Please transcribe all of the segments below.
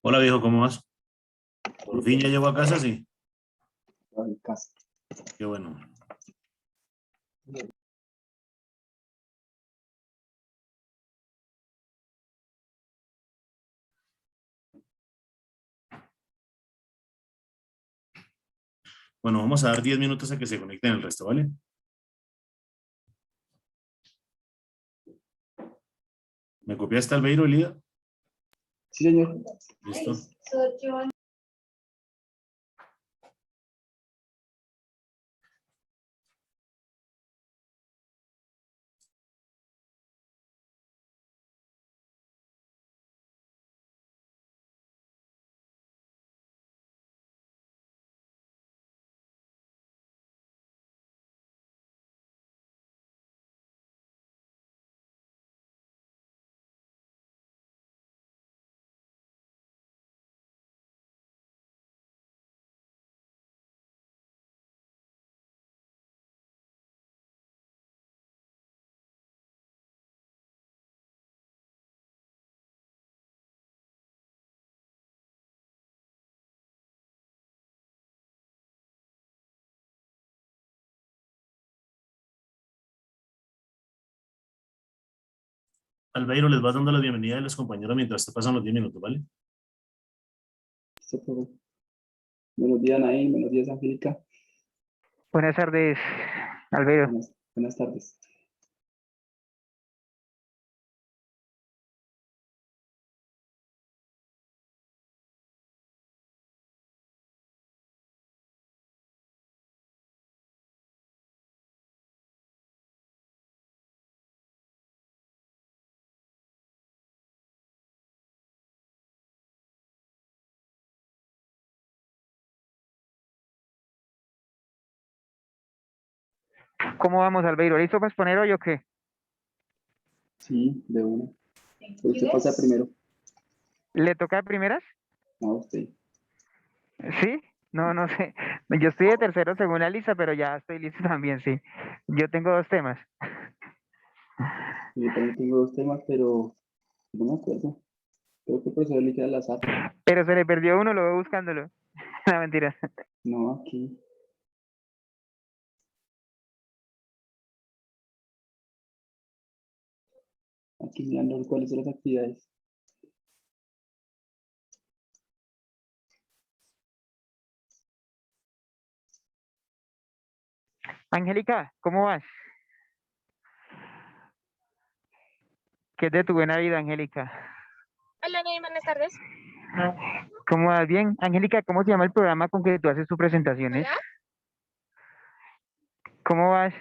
Hola viejo, ¿cómo vas? Por fin ya llegó a casa, sí. A mi casa. Qué bueno. Bueno, vamos a dar 10 minutos a que se conecten el resto, ¿vale? ¿Me copiaste, Albeiro, Elida? Sí, señor. Listo. Albeiro, les vas dando la bienvenida a los compañeros mientras te pasan los 10 minutos, ¿vale? Listo, profe. Buenos días, Naín. Buenos días, Angélica. Buenas tardes, Albeiro. Buenas tardes. ¿Cómo vamos, Albeiro? ¿Listo para exponer hoy o qué? Sí, de una. Usted pasa primero. ¿Le toca de primeras? No, usted. ¿Sí? No sé. Yo estoy de tercero según la lista, pero ya estoy listo también, sí. Yo tengo dos temas. Yo también tengo dos temas, pero no me acuerdo. Creo que el profesor le queda al azar. Pero se le perdió uno, lo veo buscándolo. No, mentira. No, aquí. Aquí mirando cuáles son las actividades. Angélica, ¿cómo vas? ¿Qué es de tu buena vida, Angélica? Hola, Ney, buenas tardes. ¿Cómo vas? Bien. Angélica, ¿cómo se llama el programa con que tú haces tus presentaciones? Hola. ¿Cómo vas?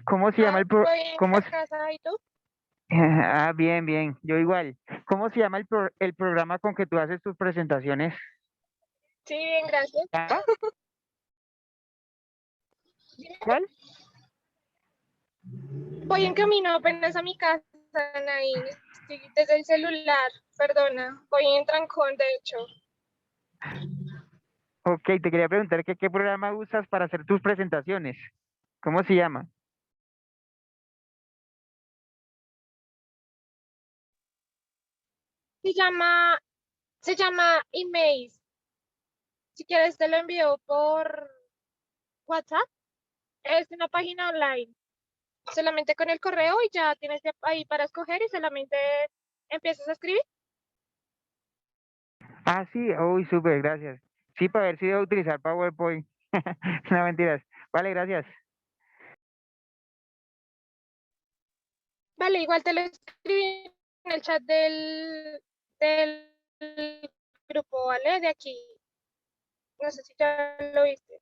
¿Cómo se llama Voy en cómo la casa, ¿y tú? Ah, bien, bien. Yo igual. ¿Cómo se llama el programa con que tú haces tus presentaciones? Sí, bien, gracias. ¿Ah? ¿Cuál? Voy en camino apenas a mi casa, Ney. Estoy desde el celular, perdona. Voy en trancón, de hecho. Ok, te quería preguntar que qué programa usas para hacer tus presentaciones. ¿Cómo se llama? Se llama email. Si quieres te lo envío por WhatsApp. Es una página online. Solamente con el correo y ya tienes ahí para escoger y solamente empiezas a escribir. Ah, sí, uy, súper, gracias. Sí, para ver si debo utilizar PowerPoint. No, mentiras. Vale, gracias. Vale, igual te lo escribí en el chat del grupo, ¿vale? De aquí. No sé si ya lo viste.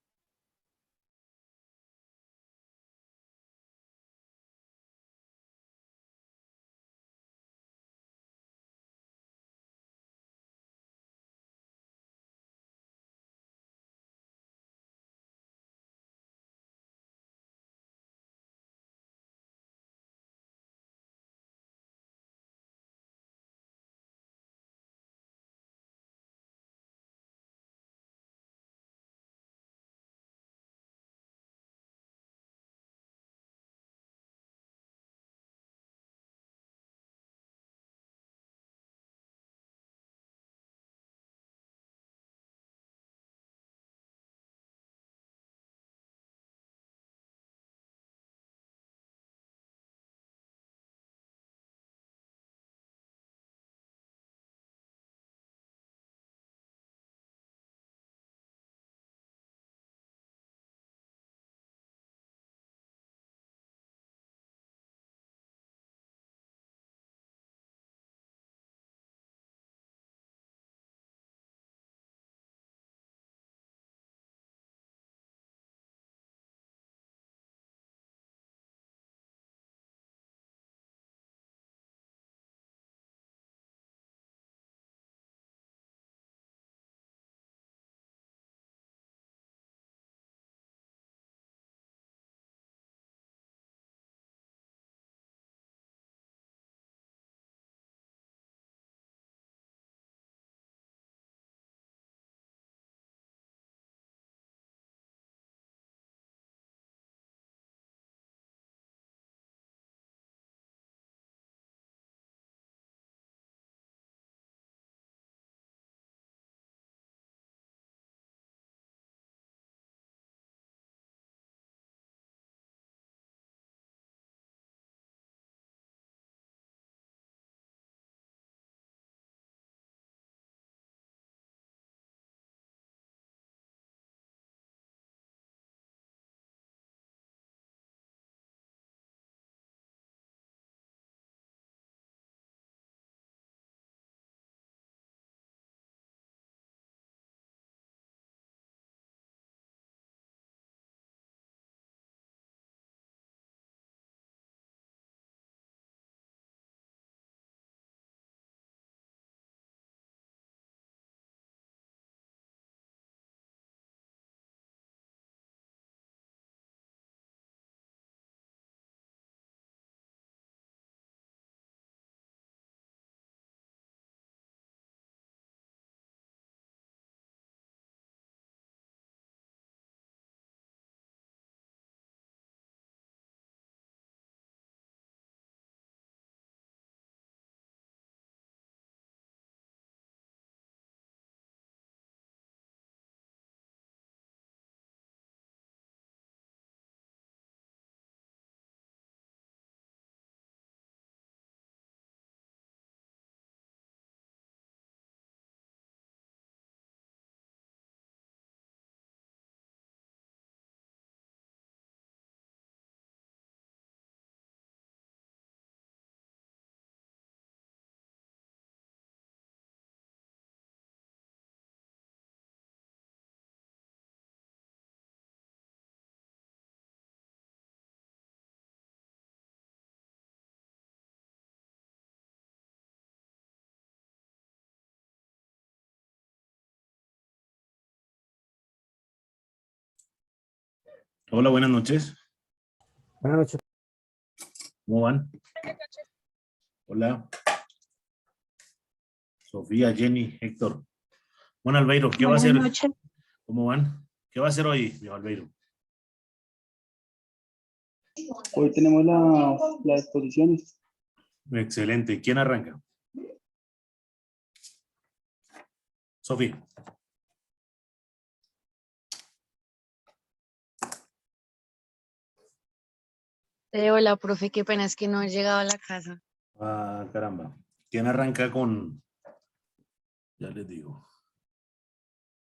Hola, buenas noches. Buenas noches. ¿Cómo van? Buenas noches. Hola. Sofía, Jenny, Héctor. Bueno, Albeiro, ¿qué va a hacer? Buenas noches. ¿Cómo van? ¿Qué va a hacer hoy, mi Albeiro? Hoy tenemos las exposiciones. Excelente. ¿Quién arranca? Sofía. Hola, profe, qué pena es que no he llegado a la casa. Ah, caramba. ¿Quién arranca con Ya les digo.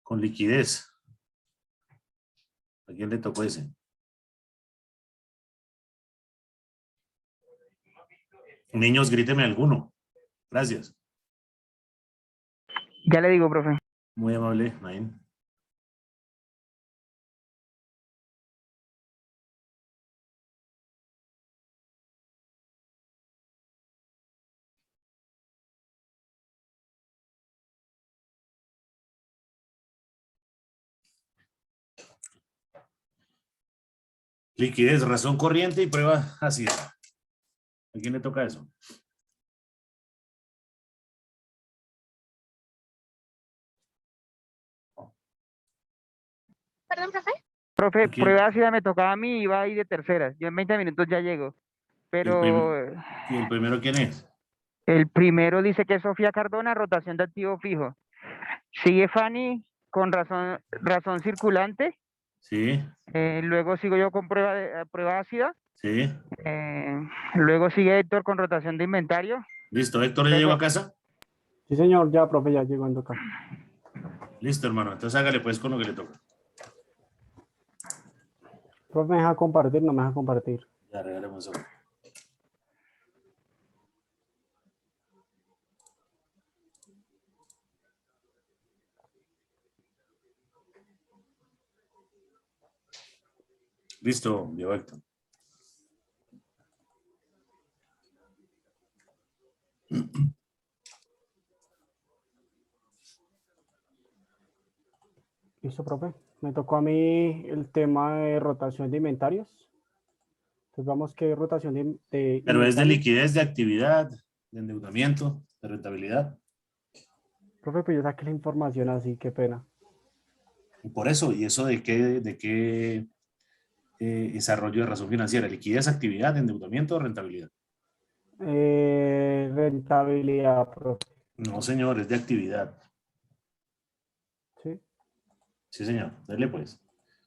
Con liquidez. ¿A quién le tocó ese? Niños, gríteme alguno. Gracias. Ya le digo, profe. Muy amable, Nain. Liquidez, razón corriente y prueba ácida. ¿A quién le toca eso? Perdón, profe. Profe, ¿A quién? prueba ácida me tocaba a mí y iba ahí de terceras. Yo en 20 minutos ya llego. Pero ¿Y el primero quién es? el primero dice que es Sofía Cardona, rotación de activo fijo. Sigue Fanny con razón circulante. Sí, Luego sigo yo con prueba ácida. sí. Luego sigue Héctor con rotación de inventario. Listo, Héctor ya llegó Luego, a casa. Sí, señor, ya, profe, ya llegando acá. Listo, hermano. Entonces hágale pues con lo que le toca. Profe, ¿me deja compartir? No me deja compartir. Ya, regalemos eso. Listo, viejo Héctor. Listo, profe. Me tocó a mí el tema de rotación de inventarios. Entonces vamos que rotación de Pero es de inventarios. liquidez, de actividad, de endeudamiento, de rentabilidad. Profe, pues yo saqué la información así, qué pena. Y por eso, ¿y eso de qué desarrollo de razón financiera? Liquidez, actividad, endeudamiento, rentabilidad. Rentabilidad, profe. No, señor, es de actividad. ¿Sí? Sí, señor. Dale pues.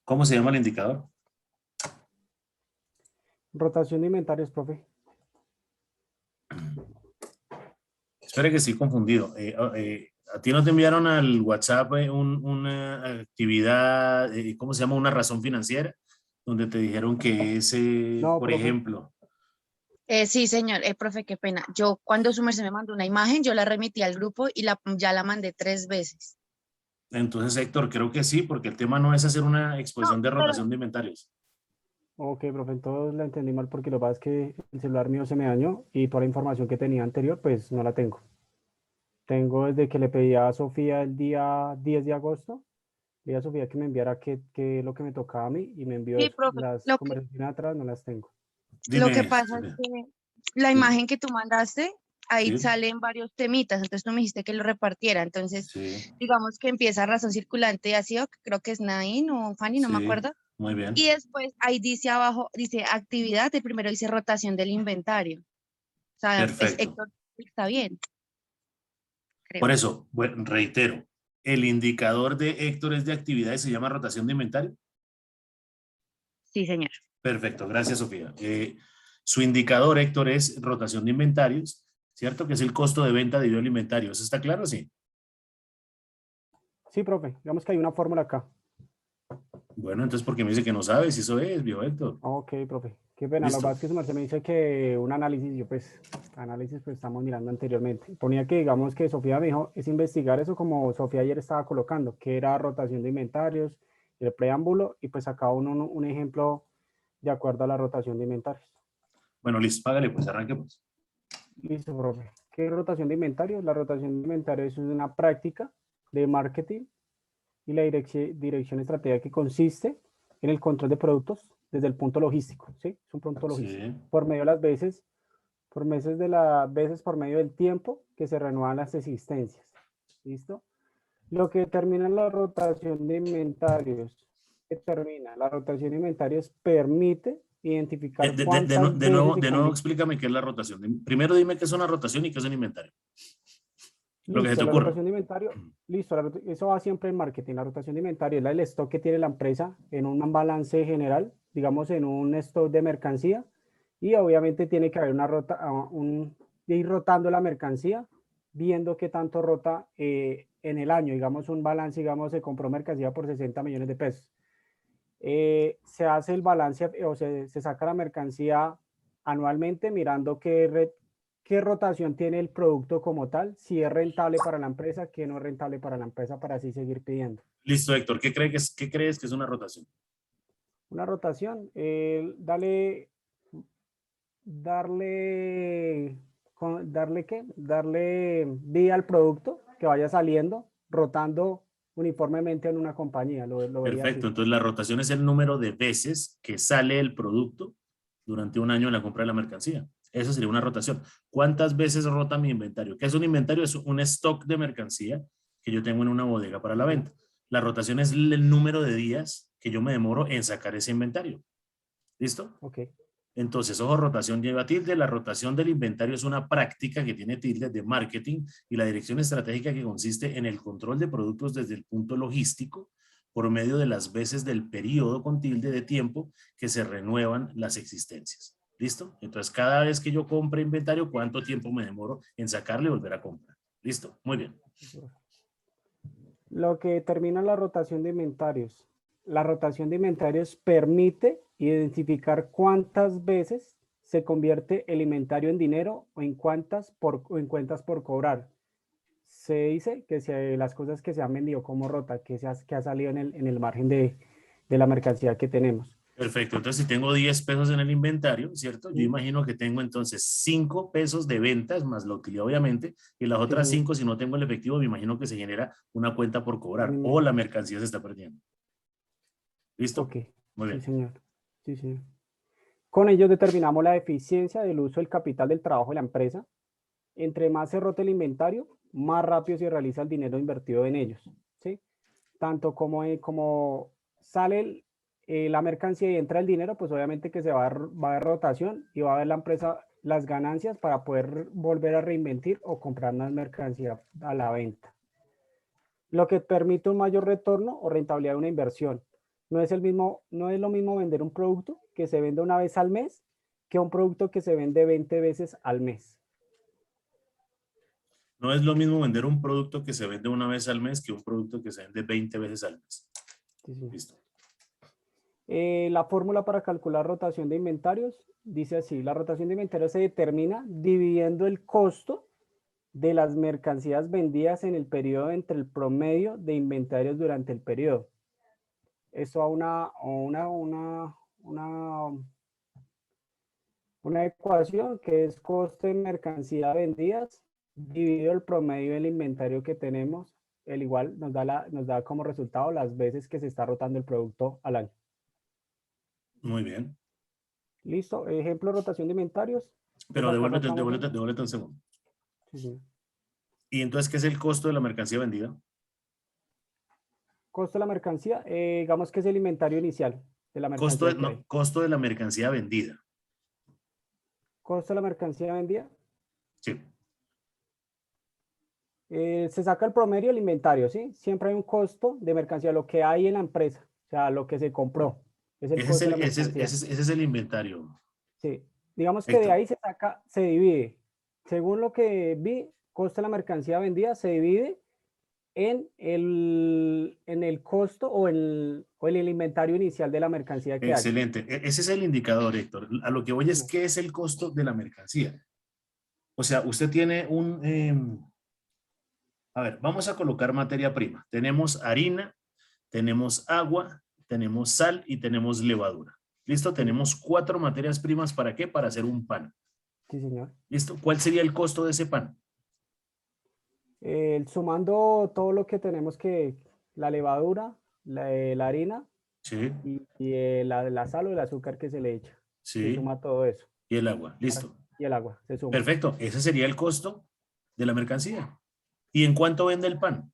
¿Cómo se llama el indicador? Rotación de inventarios, profe. Espere que estoy confundido. ¿A ti no te enviaron al WhatsApp una actividad, ¿cómo se llama? Una razón financiera, donde te dijeron que ese, No, por profe. ejemplo, Sí, señor, profe, qué pena. Yo cuando su merced me mandó una imagen, yo la remití al grupo y ya la mandé 3 veces. entonces Héctor, creo que sí, porque el tema no es hacer una exposición de No, pero rotación de inventarios. Ok, profe, entonces la entendí mal porque lo que pasa es que el celular mío se me dañó y toda la información que tenía anterior, pues no la tengo. Tengo desde que le pedí a Sofía el día 10 de agosto, le dije a Sofía que me enviara qué es lo que me tocaba a mí y me envió Sí, eso. profe, Las conversaciones atrás no las tengo. lo que Dime, pasa es Sofía, que la dime. imagen que tú mandaste, ahí Sí, salen varios temitas, entonces tú me dijiste que lo repartiera, entonces sí, digamos que empieza razón circulante así, o creo que es Nadine o Fanny, no me sí, acuerdo, muy bien. y después ahí dice abajo, dice actividad, y primero dice rotación del inventario, o sea, Perfecto. Héctor está bien, creo. Por eso, bueno, reitero, el indicador de Héctor es de actividad y se llama rotación de inventario. Sí, señor. Perfecto, gracias Sofía. Su indicador, Héctor, es rotación de inventarios, ¿cierto? Que es el costo de venta debido al inventario. ¿Eso está claro? Sí. Sí, profe, digamos que hay una fórmula acá. Bueno, entonces, ¿por qué me dice que no sabe si eso es, viejo Héctor? Ok, profe. Qué pena, lo que Listo. pasa es que su merced me dice que un análisis, yo pues, análisis pues estamos mirando anteriormente. Ponía que digamos que Sofía me dijo, es investigar eso como Sofía ayer estaba colocando, que era rotación de inventarios, el preámbulo, y pues acá un ejemplo de acuerdo a la rotación de inventarios. Bueno, listo, págale, pues arranque pues. Listo, profe. ¿Qué es rotación de inventarios? La rotación de inventarios es una práctica de marketing y la dirección estratégica que consiste en el control de productos desde el punto logístico, ¿sí? Es un punto logístico. Sí, Por medio de las veces, veces por medio del tiempo que se renuevan las existencias. ¿Listo? Lo que determina la rotación de inventarios, la rotación de inventarios permite identificar cuántas veces se de nuevo comienza. explícame qué es la rotación. Primero dime qué es una rotación y qué es un inventario. Lo que se te Listo, la ocurra. rotación de inventario, listo, eso va siempre en marketing. La rotación de inventario es el stock que tiene la empresa en un balance general, digamos en un stock de mercancía, y obviamente tiene que haber de ir rotando la mercancía viendo qué tanto rota en el año. Digamos un balance, digamos, se compró mercancía por 60 millones de pesos. Se hace el balance o se saca la mercancía anualmente mirando qué rotación tiene el producto como tal, si es rentable para la empresa, qué no es rentable para la empresa, para así seguir pidiendo. Listo, Héctor. ¿Qué crees que es una rotación? Una rotación, darle vida al producto, que vaya saliendo, rotando uniformemente en una compañía, lo vería así. Perfecto. Entonces, la rotación es el número de veces que sale el producto durante un año en la compra de la mercancía. Eso sería una rotación. ¿Cuántas veces rota mi inventario? ¿Qué es un inventario? Es un stock de mercancía que yo tengo en una bodega para la venta. La rotación es el número de días que yo me demoro en sacar ese inventario. ¿Listo? Ok. Entonces, ojo, rotación lleva tilde. La rotación del inventario es una práctica que tiene tilde de marketing y la dirección estratégica que consiste en el control de productos desde el punto logístico por medio de las veces del periodo con tilde de tiempo que se renuevan las existencias. ¿Listo? Entonces, cada vez que yo compre inventario, ¿cuánto tiempo me demoro en sacarle y volver a comprar? ¿Listo? Muy bien. Lo que determina la rotación de inventarios. La rotación de inventarios permite identificar cuántas veces se convierte el inventario en dinero o en cuentas por cobrar. Se dice que las cosas que se han vendido como rota, que ha salido en el margen de la mercancía que tenemos. Perfecto. Entonces, si tengo 10 pesos en el inventario, ¿cierto? Yo imagino que tengo entonces 5 pesos de ventas más la utilidad, obviamente, y las otras 5, si no tengo el efectivo, me imagino que se genera una cuenta por cobrar o la mercancía se está perdiendo. ¿Listo? Ok. Muy bien. Sí, señor. Sí, señor. Con ello determinamos la eficiencia del uso del capital del trabajo de la empresa. Entre más se rote el inventario, más rápido se realiza el dinero invertido en ellos, ¿sí? Tanto como sale la mercancía y entra el dinero, pues obviamente que va a haber rotación y va a ver la empresa las ganancias para poder volver a reinvertir o comprar más mercancía a la venta. Lo que permite un mayor retorno o rentabilidad de una inversión. No es lo mismo vender un producto que se vende una vez al mes que un producto que se vende 20 veces al mes. No es lo mismo vender un producto que se vende una vez al mes que un producto que se vende 20 veces al mes. Sí, sí. Listo. La fórmula para calcular rotación de inventarios dice así: la rotación de inventarios se determina dividiendo el costo de las mercancías vendidas en el periodo entre el promedio de inventarios durante el periodo. Eso a una ecuación que es costo de mercancía vendidas dividido el promedio del inventario que tenemos, el igual nos da como resultado las veces que se está rotando el producto al año. Muy bien. Listo, ejemplo, rotación de inventarios. Pero Pues devuélvete un segundo. Sí, sí. ¿Y entonces qué es el costo de la mercancía vendida? Costo de la mercancía, digamos que es el inventario inicial de la mercancía que hay. Costo de la mercancía vendida. Costo de la mercancía vendida. Sí. Se saca el promedio del inventario, ¿sí? Siempre hay un costo de mercancía, lo que hay en la empresa, o sea, lo que se compró. Es el costo de la mercancía. Ese es el inventario. Sí. Digamos que de Héctor. ahí se divide. Según lo que vi, costo de la mercancía vendida se divide en el costo o el inventario inicial de la mercancía que hay. Excelente. Ese es el indicador, Héctor. A lo que voy es, ¿qué es el costo de la mercancía? O sea, usted tiene a ver, vamos a colocar materia prima. Tenemos harina, tenemos agua, tenemos sal y tenemos levadura. ¿Listo? Tenemos 4 materias primas. ¿Para qué? Para hacer un pan. Sí, señor. ¿Listo? ¿Cuál sería el costo de ese pan? Sumando todo lo que tenemos la levadura, la harina Sí, y la sal o el azúcar que se le echa. Se sí. suma todo eso. Y el agua. Listo. Y el agua, se suma. Perfecto. Ese sería el costo de la mercancía. ¿Y en cuánto vende el pan?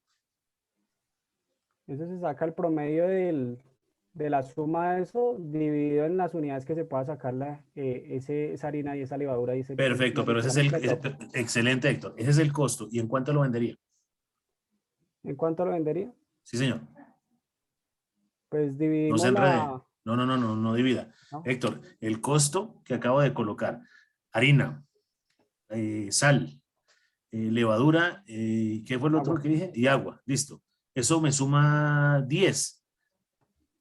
Eso se saca el promedio de la suma de eso dividido en las unidades que se pueda sacar esa harina y esa levadura. Perfecto, pero ese es excelente, Héctor. Ese es el costo. ¿Y en cuánto lo vendería? ¿En cuánto lo vendería? Sí, señor. Pues No dividimos se enrede. No divida. ¿no? Héctor, el costo que acabo de colocar, harina, sal, levadura, ¿qué fue lo otro Agua. que dije? Y agua, listo. Eso me suma 10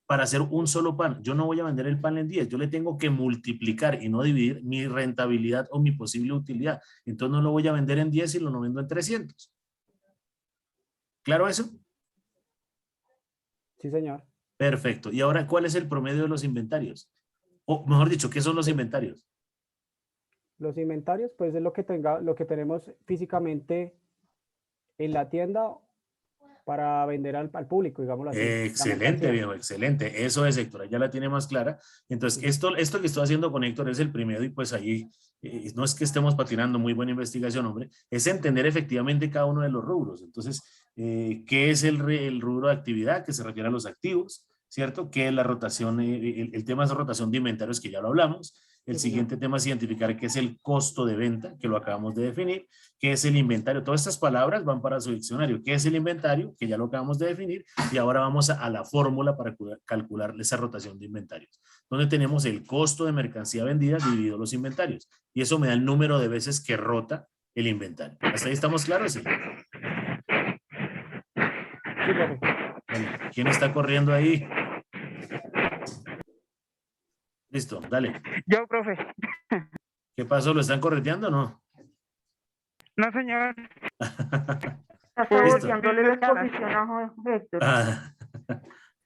para hacer un solo pan. Yo no voy a vender el pan en 10, yo le tengo que multiplicar y no dividir mi rentabilidad o mi posible utilidad. Entonces no lo voy a vender en 10 y lo no vendo en 300. ¿Claro eso? Sí, señor. Perfecto. Y ahora, ¿cuál es el promedio de los inventarios? O mejor dicho, ¿qué son los inventarios? Los inventarios, pues es lo que lo que tenemos físicamente en la tienda para vender al público, digámoslo así. la Excelente, mercancía. viejo, excelente. Eso es, Héctor, ya la tiene más clara. Entonces, Sí. esto que estoy haciendo con Héctor es el primero y pues ahí no es que estemos patinando, muy buena investigación, hombre, es entender efectivamente cada uno de los rubros. Entonces, ¿qué es el rubro de actividad que se refiere a los activos? ¿Cierto? ¿Qué es la rotación? El tema es rotación de inventarios, que ya lo hablamos. El Sí, señor. siguiente tema es identificar qué es el costo de venta, que lo acabamos de definir. ¿Qué es el inventario? Todas estas palabras van para su diccionario. ¿Qué es el inventario? Que ya lo acabamos de definir. Y ahora vamos a la fórmula para calcular esa rotación de inventarios, donde tenemos el costo de mercancía vendida dividido los inventarios. Y eso me da el número de veces que rota el inventario. ¿Hasta ahí estamos claros? Sí. Sí, profe. Vale. ¿Quién está corriendo ahí? Listo, dale. Yo, profe. ¿Qué pasó? ¿Lo están correteando o no? No, señor. Está Listo. saboteándole la exposición a Héctor. Ah,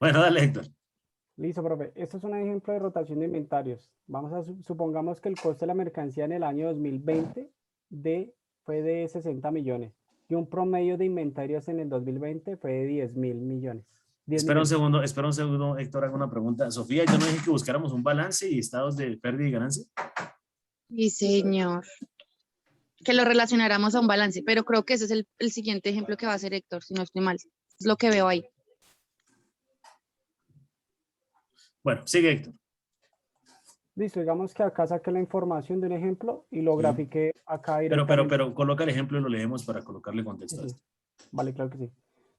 bueno, dale, Héctor. Listo, profe. Esto es un ejemplo de rotación de inventarios. Vamos a supongamos que el costo de la mercancía en el año 2020 fue de 60 millones y un promedio de inventarios en el 2020 fue de 10.000 millones. 10 Espera millones. un segundo, Héctor, hago una pregunta. Sofía, yo no dije que buscáramos un balance y estados de pérdida y ganancia. Sí, señor. Que lo relacionáramos a un balance, pero creo que ese es el siguiente ejemplo que va a hacer Héctor, si no estoy mal. Es lo que veo ahí. Bueno, sigue, Héctor. Listo, digamos que acá saqué la información de un ejemplo y lo Sí. grafiqué acá directamente. Pero coloca el ejemplo y lo leemos para colocarle contexto a Sí, esto. vale, claro que sí.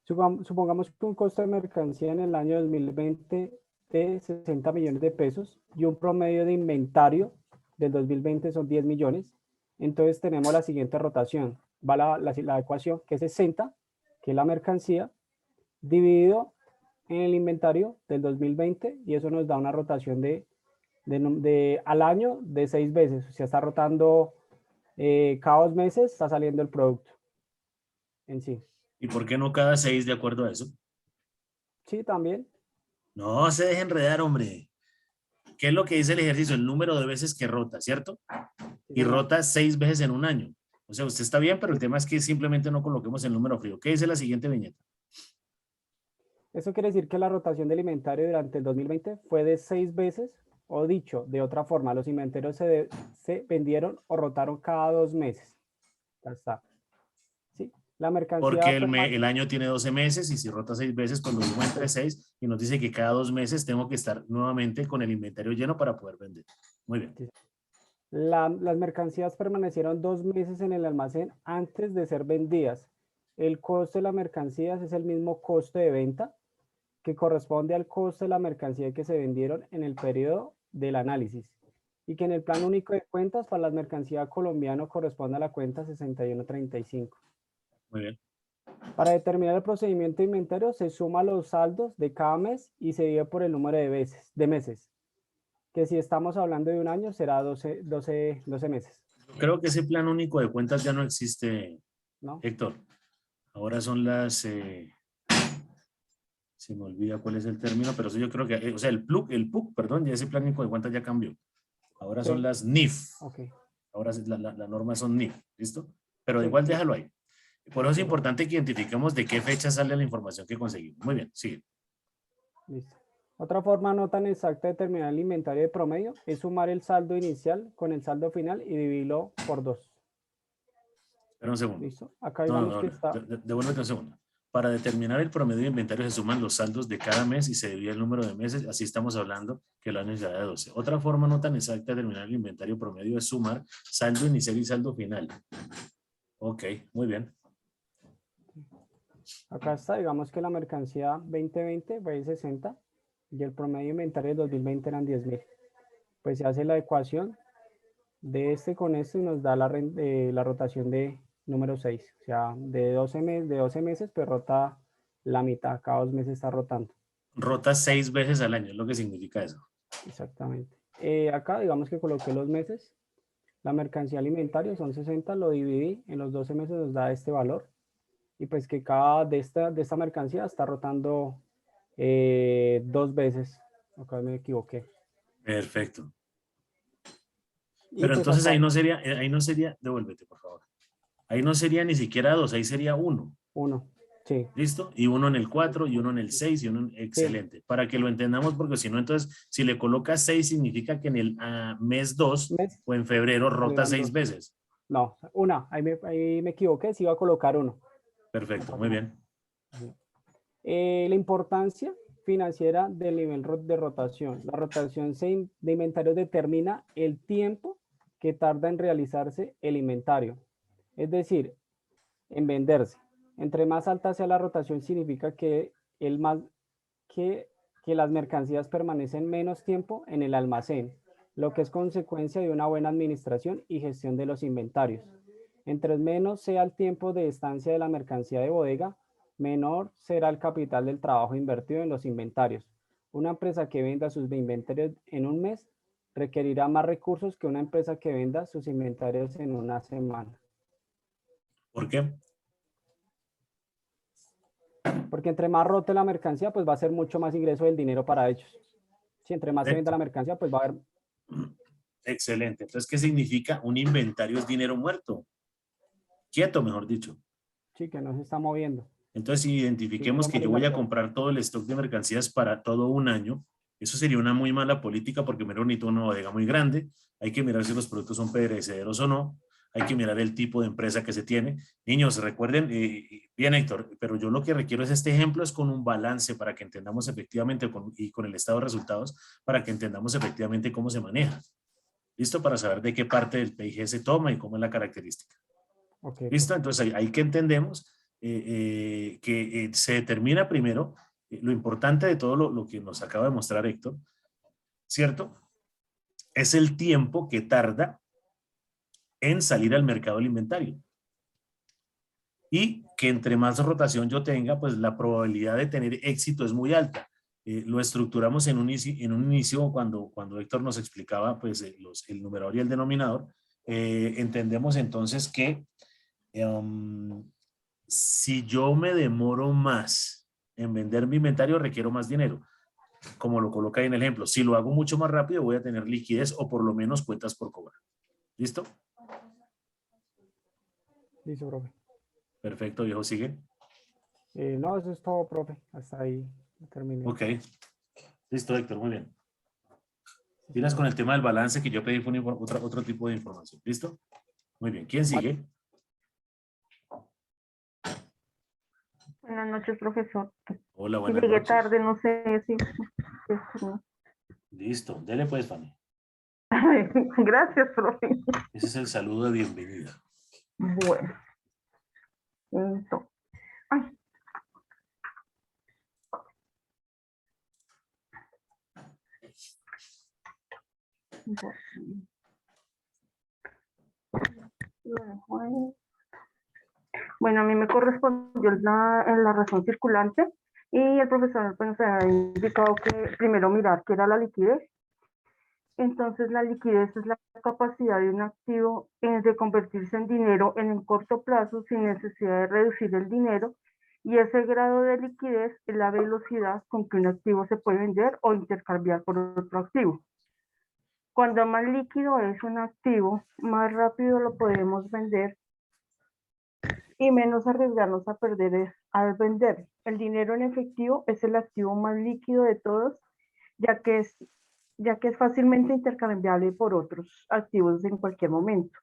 Supongamos que un costo de mercancía en el año 2020 de 60 millones de pesos y un promedio de inventario del 2020 son 10 millones. Entonces tenemos la siguiente rotación. Va la ecuación que es 60, que es la mercancía, dividido en el inventario del 2020 y eso nos da una rotación al año de 6 veces. O sea, está rotando cada 2 meses, está saliendo el producto en sí. ¿Y por qué no cada 6 de acuerdo a eso? Sí, también. No se deje enredar, hombre. ¿Qué es lo que dice el ejercicio? El número de veces que rota, ¿cierto? Sí, Y señor. rota 6 veces en un año. O sea, usted está bien, pero el tema es que simplemente no coloquemos el número frío. ¿Qué dice la siguiente viñeta? Eso quiere decir que la rotación del inventario durante el 2020 fue de 6 veces, o dicho de otra forma, los inventarios se vendieron o rotaron cada 2 meses. Ya está. ¿Sí? La mercancía Porque el año tiene 12 meses y si rota 6 veces, pues lo digo entre 6 y nos dice que cada 2 meses tengo que estar nuevamente con el inventario lleno para poder vender. Muy bien. las mercancías permanecieron 2 meses en el almacén antes de ser vendidas. El costo de las mercancías es el mismo costo de venta que corresponde al costo de la mercancía que se vendieron en el periodo del análisis y que en el plan único de cuentas para la mercancía colombiano corresponde a la cuenta 6135. Muy bien. Para determinar el procedimiento de inventario se suma los saldos de cada mes y se divide por el número de meses, que si estamos hablando de un año será 12 meses, Creo que ese plan único de cuentas ya no existe, ¿no? Héctor. Ahora son las... se me olvida cuál es el término, pero eso yo creo que... o sea, el PUC, perdón, ya ese plan único de cuentas ya cambió. Ahora son Sí. las NIF. Ok. Ahora la norma son NIF, ¿listo? Pero Sí. igual déjalo ahí. Por eso es importante que identifiquemos de qué fecha sale la información que conseguimos. Muy bien, sigue. Listo. Otra forma no tan exacta de determinar el inventario de promedio es sumar el saldo inicial con el saldo final y dividirlo por 2. Espera un segundo. ¿Listo? Acá No, digamos no, que no. está... Devuélvete un segundo. Para determinar el promedio de inventario se suman los saldos de cada mes y se divide el número de meses. Así estamos hablando que el año será de 12. Otra forma no tan exacta de determinar el inventario promedio es sumar saldo inicial y saldo final. Ok, muy bien. Acá está, digamos que la mercancía 2020 fue de 60 y el promedio de inventario del 2020 eran 10.000. Pues se hace la ecuación de este con este y nos da la rotación de número 6. O sea, de 12 meses, pues rota la mitad, cada 2 meses está rotando. Rota 6 veces al año, es lo que significa eso. Exactamente. Acá digamos que coloqué los meses. La mercancía alimentaria son 60, lo dividí, en los 12 meses nos da este valor. Y pues que cada de esta mercancía está rotando 2 veces. Acá me equivoqué. Perfecto. Y Pero pues entonces acá ahí no sería, devuélvete por favor. Ahí no sería ni siquiera 2, ahí sería 1. 1. Sí. ¿Listo? Y uno en el 4, y uno en el 6, y uno en... Excelente. Para que lo entendamos, porque si no, entonces, si le colocas 6, significa que en el mes 2 Mes, o en febrero rota salirán 6 2. veces. No, una. Ahí me equivoqué, sí iba a colocar 1. Perfecto, muy bien. La importancia financiera del nivel de rotación. La rotación de inventario determina el tiempo que tarda en realizarse el inventario. Es decir, en venderse. Entre más alta sea la rotación, significa que, que las mercancías permanecen menos tiempo en el almacén, lo que es consecuencia de una buena administración y gestión de los inventarios. Entre menos sea el tiempo de estancia de la mercancía de bodega, menor será el capital del trabajo invertido en los inventarios. Una empresa que venda sus inventarios en un mes requerirá más recursos que una empresa que venda sus inventarios en una semana. ¿Por qué? Porque entre más rote la mercancía, pues va a ser mucho más ingreso del dinero para ellos. Si entre más se venda la mercancía, pues va a haber... Excelente. Entonces, ¿qué significa? Un inventario es dinero muerto. Quieto, mejor dicho. Sí, que no se está moviendo. Entonces, si identifiquemos Sí, que yo voy a comprar todo el stock de mercancías para todo un año, eso sería una muy mala política porque primero necesito una bodega muy grande, hay que mirar si los productos son perecederos o no, hay que mirar el tipo de empresa que se tiene. Niños, recuerden, bien Héctor, pero yo lo que requiero es este ejemplo, es con un balance para que entendamos efectivamente y con el estado de resultados, para que entendamos efectivamente cómo se maneja. ¿Listo? Para saber de qué parte del PIG se toma y cómo es la característica. Okay, ¿Listo? Entonces ahí que entendemos que se determina primero lo importante de todo lo que nos acaba de mostrar Héctor, ¿cierto? Es el tiempo que tarda en salir al mercado el inventario. Y que entre más rotación yo tenga, pues la probabilidad de tener éxito es muy alta. Lo estructuramos en un inicio cuando Héctor nos explicaba pues, el numerador y el denominador. Entendemos entonces que si yo me demoro más en vender mi inventario, requiero más dinero. Como lo coloca ahí en el ejemplo, si lo hago mucho más rápido, voy a tener liquidez o por lo menos cuentas por cobrar. ¿Listo? Listo, profe. Perfecto, viejo, sigue. No, eso es todo, profe. Hasta ahí terminé. Ok. Listo, Héctor, muy bien. Tienes con el tema del balance que yo pedí fue otro tipo de información. ¿Listo? Muy bien. ¿Quién sigue? Buenas noches, profesor. Hola, Si buenas llegué noches. tarde, no sé si... Listo. Dele pues, Fanny. Gracias, profe. Ese es el saludo de bienvenida. Bueno. Entonces, ay. Bueno, a mí me correspondió en la razón circulante y el profesor pues, nos ha indicado que primero mirar qué era la liquidez. Entonces, la liquidez es la capacidad de un activo de convertirse en dinero en un corto plazo sin necesidad de reducir el dinero, y ese grado de liquidez es la velocidad con que un activo se puede vender o intercambiar por otro activo. Cuando más líquido es un activo, más rápido lo podemos vender y menos arriesgarnos a perder al vender. El dinero en efectivo es el activo más líquido de todos, ya que es fácilmente intercambiable por otros activos en cualquier momento.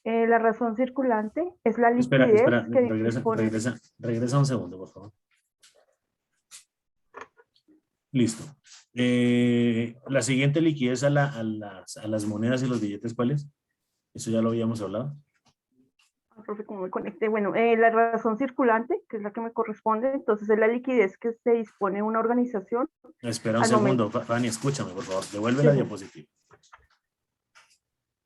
La razón circulante es la liquidez Espera, que regresa un segundo, por favor. Listo. La siguiente liquidez a las monedas y los billetes, ¿cuál es? Eso ya lo habíamos hablado. Profe, ¿cómo me conecté? Bueno, la razón circulante, que es la que me corresponde, entonces es la liquidez que se dispone una organización. Espera un segundo, Fanny, escúchame, por favor. Devuelve la diapositiva.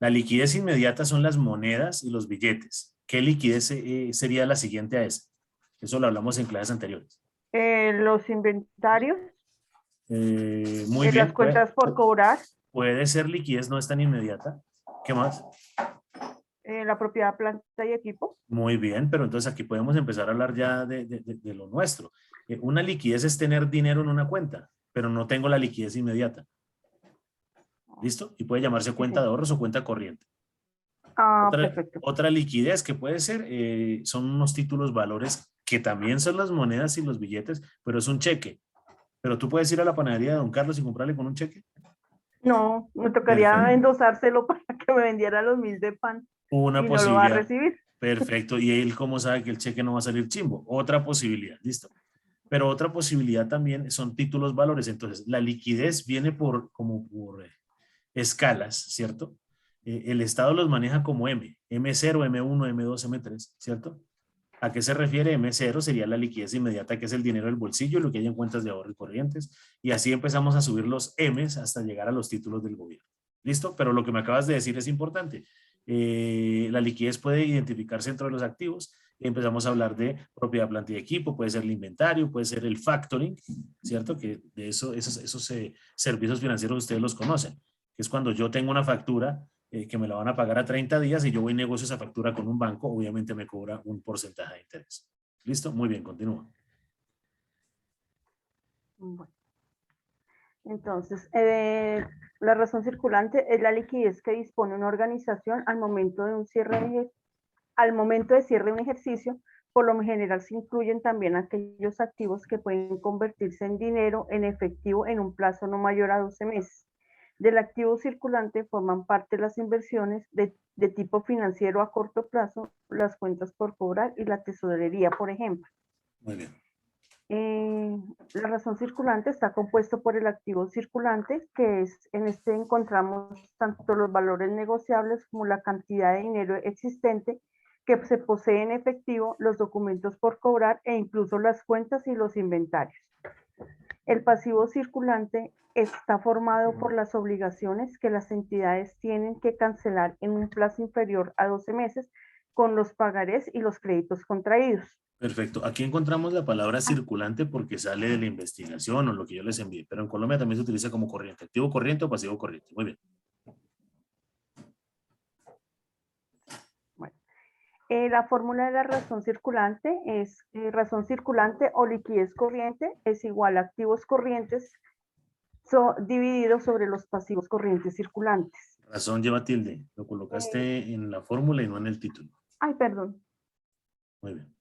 La liquidez inmediata son las monedas y los billetes. ¿Qué liquidez sería la siguiente a esa? Eso lo hablamos en clases anteriores. Los inventarios, Muy bien. las cuentas por cobrar, Puede ser liquidez no es tan inmediata. ¿Qué más? la propiedad, planta y equipo. Muy bien, pero entonces aquí podemos empezar a hablar ya de lo nuestro. Una liquidez es tener dinero en una cuenta, pero no tengo la liquidez inmediata. ¿Listo? Y puede llamarse cuenta de ahorros o cuenta corriente. Perfecto. Otra liquidez que puede ser, son unos títulos valores que también son las monedas y los billetes, pero es un cheque. Pero tú puedes ir a la panadería de Don Carlos y comprarle con un cheque. No, me tocaría Perfecto. endosárselo para que me vendiera los 1000 de pan Una y no posibilidad. lo va a recibir. Perfecto. ¿Y él cómo sabe que el cheque no va a salir chimbo? Otra posibilidad. Listo. Pero otra posibilidad también son títulos valores. Entonces, la liquidez viene por escalas, ¿cierto? El Estado los maneja como M. M0, M1, M2, M3, ¿cierto? ¿A qué se refiere? M0 sería la liquidez inmediata, que es el dinero del bolsillo, lo que hay en cuentas de ahorro y corrientes. Y así empezamos a subir los M's hasta llegar a los títulos del gobierno. ¿Listo? Pero lo que me acabas de decir es importante. La liquidez puede identificarse dentro de los activos. Empezamos a hablar de propiedad, planta y equipo, puede ser el inventario, puede ser el factoring, ¿cierto? Que de esos servicios financieros ustedes los conocen, que es cuando yo tengo una factura que me la van a pagar a 30 días y yo voy y negocio esa factura con un banco, obviamente me cobra un porcentaje de interés. ¿Listo? Muy bien, continúa. Bueno. Entonces, la razón circulante es la liquidez que dispone una organización al momento de cierre de un ejercicio. Por lo general se incluyen también aquellos activos que pueden convertirse en dinero en efectivo en un plazo no mayor a 12 meses. Del activo circulante forman parte las inversiones de tipo financiero a corto plazo, las cuentas por cobrar y la tesorería, por ejemplo. Muy bien. La razón circulante está compuesto por el activo circulante, que es, en este encontramos tanto los valores negociables como la cantidad de dinero existente que se posee en efectivo, los documentos por cobrar e incluso las cuentas y los inventarios. El pasivo circulante está formado por las obligaciones que las entidades tienen que cancelar en un plazo inferior a 12 meses con los pagarés y los créditos contraídos. Perfecto. Aquí encontramos la palabra circulante porque sale de la investigación o lo que yo les envié, pero en Colombia también se utiliza como corriente. Activo corriente o pasivo corriente. Muy bien. Bueno, la fórmula de la razón circulante es razón circulante o liquidez corriente es igual a activos corrientes dividido sobre los pasivos corrientes circulantes. Razón lleva tilde. Lo colocaste en la fórmula y no en el título. Ay, perdón. Muy bien.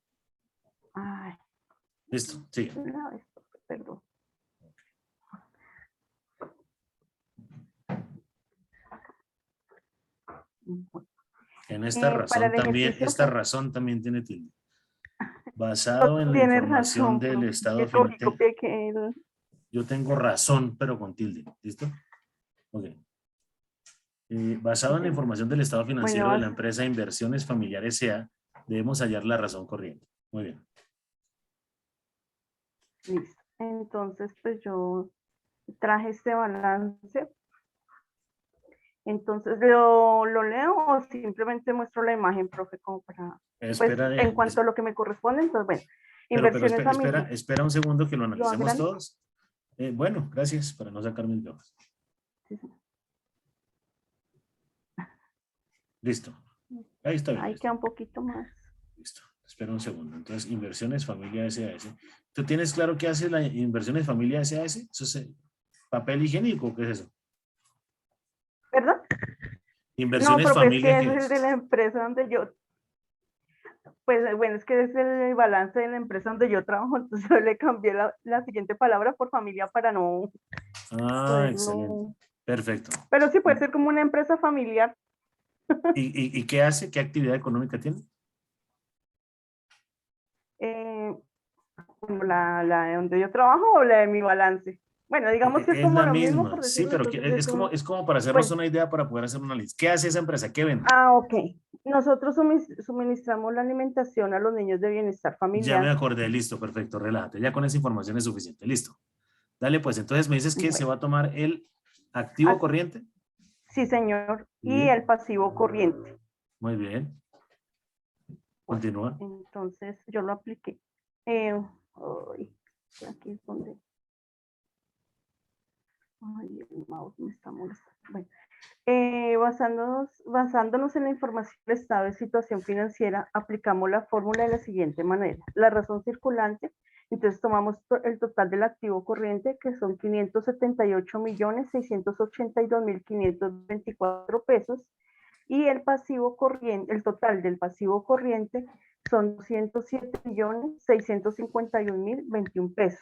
Ay. Listo, sigue. No, perdón. En esta razón también tiene tilde. Basado en la Tienes información razón, del estado que cogí, financiero. copié que el- Yo tengo razón, pero con tilde. ¿Listo? Ok. Basado en la información del estado financiero Bueno, de la empresa Inversiones Familiar S.A., debemos hallar la razón corriente. Muy bien. listo. Entonces, pues yo traje este balance. Entonces, ¿lo leo o simplemente muestro la imagen, profe? Como para, pues, en cuanto a lo que me corresponde, entonces, bueno. Pero Inversiones familiares. espera un segundo que lo analicemos agrande? todos. Bueno, gracias para no sacar mis gafas. Sí, sí. Listo. Ahí está bien. Ahí listo. queda un poquito más. Listo. Espera un segundo. Entonces, Inversiones Familia SAS. ¿Tú tienes claro qué hace la Inversiones Familia SAS? ¿Eso es papel higiénico o qué es eso? ¿Perdón? Inversiones no, pero Familia. es que es el de la empresa donde yo, pues bueno, es que es el balance de la empresa donde yo trabajo, entonces yo le cambié la siguiente palabra por familia para no poderlo. Excelente. Perfecto. Pero sí puede ser como una empresa familiar. ¿Y qué hace? ¿Qué actividad económica tiene? Como la de donde yo trabajo o la de mi balance. Bueno, digamos que es como la lo misma. mismo. Por Sí, decirlo, pero entonces es como para hacernos una idea para poder hacer un análisis. ¿Qué hace esa empresa? ¿Qué vende? Ok. Nosotros suministramos la alimentación a los niños de bienestar familiar. Ya me acordé, listo, perfecto, relájate. Ya con esa información es suficiente, listo. Dale pues, entonces me dices que se va a tomar el activo corriente. Sí, señor. Y Sí. el pasivo corriente. Muy bien. Continúa. Entonces, yo lo apliqué. Ay, aquí es donde... Ay, el mouse me está molestando. Bueno, basándonos en la información del estado de situación financiera, aplicamos la fórmula de la siguiente manera. La razón circulante, entonces tomamos el total del activo corriente, que son 578.682.524 pesos, y el pasivo corriente, el total del pasivo corriente son 207.651.021 pesos.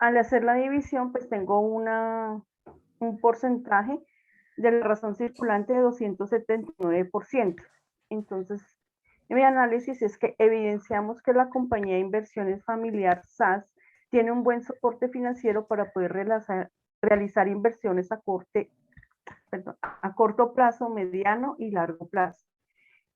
Al hacer la división, pues tengo un porcentaje de la razón circulante de 279%. Entonces, en mi análisis es que evidenciamos que la compañía de inversiones familiar SAS tiene un buen soporte financiero para poder realizar inversiones a corto plazo, mediano y largo plazo.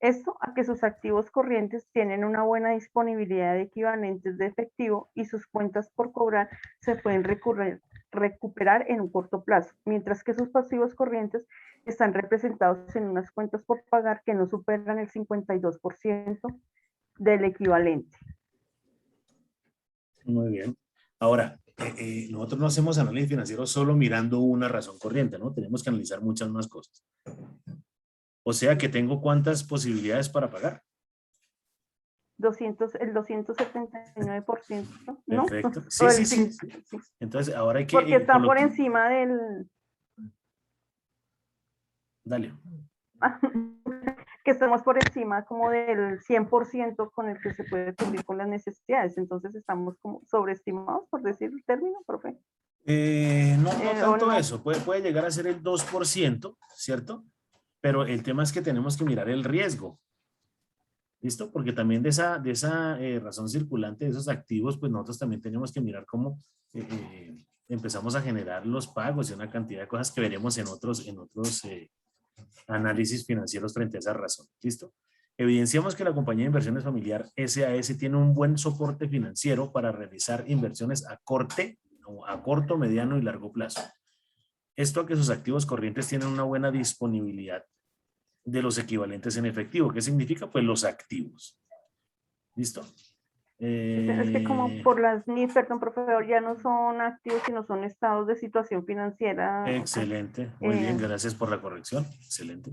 Esto a que sus activos corrientes tienen una buena disponibilidad de equivalentes de efectivo y sus cuentas por cobrar se pueden recuperar en un corto plazo, mientras que sus pasivos corrientes están representados en unas cuentas por pagar que no superan el 52% del equivalente. Muy bien. Ahora, nosotros no hacemos análisis financiero solo mirando una razón corriente, ¿no? Tenemos que analizar muchas más cosas. O sea que tengo cuántas posibilidades para pagar. El 279%, ¿no? Perfecto. O Sí, el sí, sí. 5, sí. Entonces, ahora hay que... Porque está por encima del... Dale. que estamos por encima como del 100% con el que se puede cumplir con las necesidades. Entonces estamos como sobreestimados, por decir el término, profe. No tanto no. eso. Puede llegar a ser el 2%, ¿cierto? Pero el tema es que tenemos que mirar el riesgo. ¿Listo? Porque también de esa razón circulante, de esos activos, pues nosotros también tenemos que mirar cómo empezamos a generar los pagos y una cantidad de cosas que veremos en otros análisis financieros frente a esa razón. ¿Listo? Evidenciamos que la compañía de inversiones familiar SAS tiene un buen soporte financiero para realizar inversiones a corto, mediano y largo plazo. Esto a que sus activos corrientes tienen una buena disponibilidad de los equivalentes en efectivo. ¿Qué significa? Pues los activos. ¿Listo? Es que como por perdón, profesor, ya no son activos, sino son estados de situación financiera. Excelente. Muy bien, gracias por la corrección. Excelente.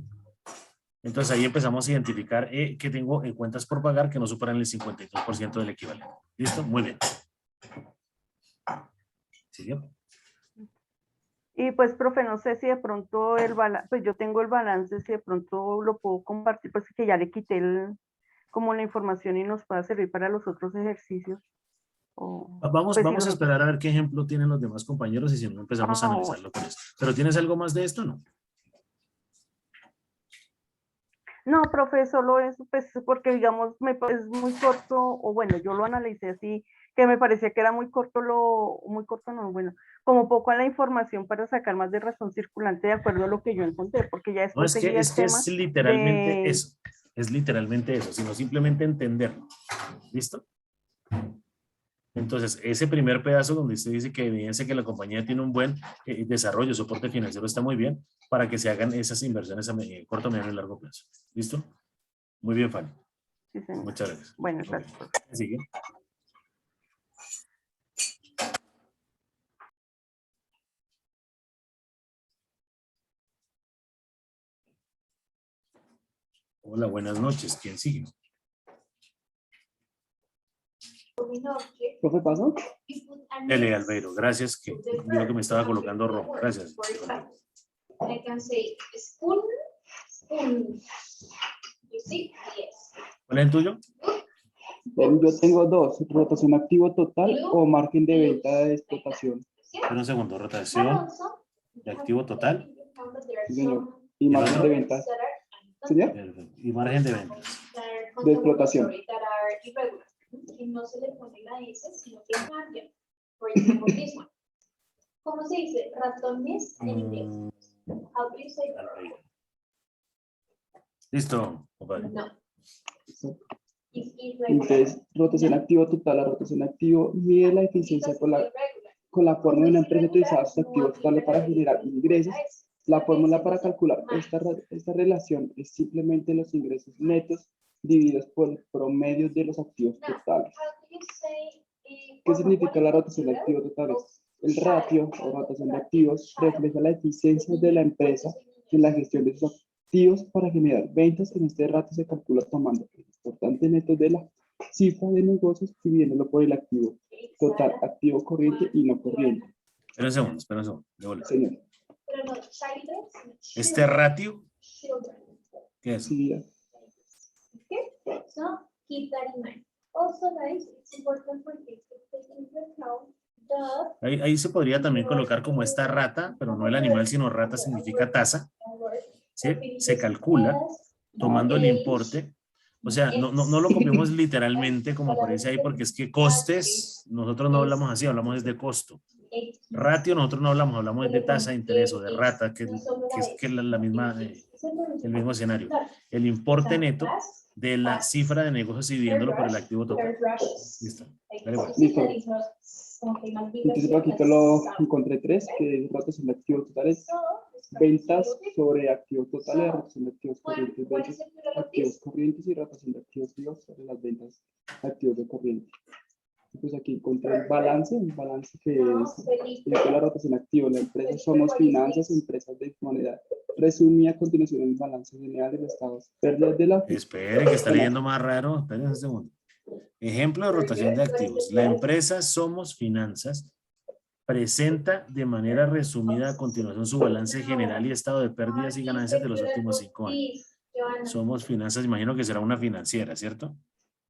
Entonces ahí empezamos a identificar que tengo cuentas por pagar que no superan el 52% del equivalente. ¿Listo? Muy bien. ¿Sigue? Y pues, profe, no sé si de pronto pues yo tengo el balance, si de pronto lo puedo compartir, pues que ya le quité como la información y nos pueda servir para los otros ejercicios. Vamos a esperar a ver qué ejemplo tienen los demás compañeros y si no empezamos a analizarlo con eso. ¿Pero tienes algo más de esto o no? No, profe, solo eso, pues porque digamos, es muy corto, o bueno, yo lo analicé así, que me parecía que era muy corto como poco a la información para sacar más de razón circulante de acuerdo a lo que yo encontré, porque ya después No, es que es literalmente eso, es literalmente eso, sino simplemente entenderlo. ¿Listo? Entonces, ese primer pedazo donde usted dice que evidencia que la compañía tiene un buen desarrollo, soporte financiero, está muy bien para que se hagan esas inversiones a corto, mediano y largo plazo. ¿Listo? Muy bien, Fanny. Sí, muchas gracias. Bueno, gracias. Okay. Sigue. Hola, buenas noches. ¿Quién sigue? ¿Profe pasó? L. Albeiro, gracias, que digo que me estaba colocando rojo. Gracias. I can say spoon. You see? Yes. ¿Cuál es el tuyo? Yo tengo dos, rotación activo total o margen de venta de explotación. Espera un segundo, rotación de activo total. Sí, señor. Y margen de ventas. ¿Señor? Y margen de ventas. De explotación. Que no se le pone la S, sino que cambia. Por ejemplo, this one. ¿Cómo se dice? Ratones en inglés. How do you say that? Listo, compadre. No. Entonces, rotación activo total, la rotación activo mide la eficiencia con la forma de una empresa utilizar sus activos totales para generar ingresos La fórmula para calcular esta relación es simplemente los ingresos netos divididos por el promedio de los activos totales. ¿Qué significa la rotación de activos totales? El ratio o rotación de activos refleja la eficiencia de la empresa en la gestión de sus activos para generar ventas. En este ratio se calcula tomando el importante neto de la cifra de negocios dividiéndolo por el activo total, activo corriente y no corriente. Espera un segundo. Devuelve. Señor. Este ratio, ¿qué es? Sí, So keep that in mind. Also, guys, it's important for you to take into account the Ahí se podría también colocar como esta rata, pero no el animal, sino rata significa tasa. ¿Sí? Se calcula tomando el importe. O sea, no lo copiemos literalmente como aparece ahí, porque es que costes, nosotros no hablamos así, hablamos de costo. Ratio, nosotros no hablamos de tasa de interés o de rata, que es la misma, el mismo escenario. El importe neto de la cifra de negocios dividiéndolo por el activo total. Listo. Dale, bueno. Listo. Entonces por aquí lo encontré tres, que es rotación de activos totales, ventas sobre activos totales, rotación de activos corrientes, ventas activos corrientes y rotación de activos fijos sobre las ventas activos de corriente. Pues aquí encontré el balance que es la rotación activa. La empresa Somos Finanzas, empresas de moneda. Resumí a continuación el balance general de los estados. Pérdidas de la... Espere, que está leyendo más raro. Esperen un segundo. Ejemplo de rotación de activos. La empresa Somos Finanzas presenta de manera resumida a continuación su balance general y estado de pérdidas y ganancias de los últimos 5 años. Somos Finanzas, imagino que será una financiera, ¿cierto?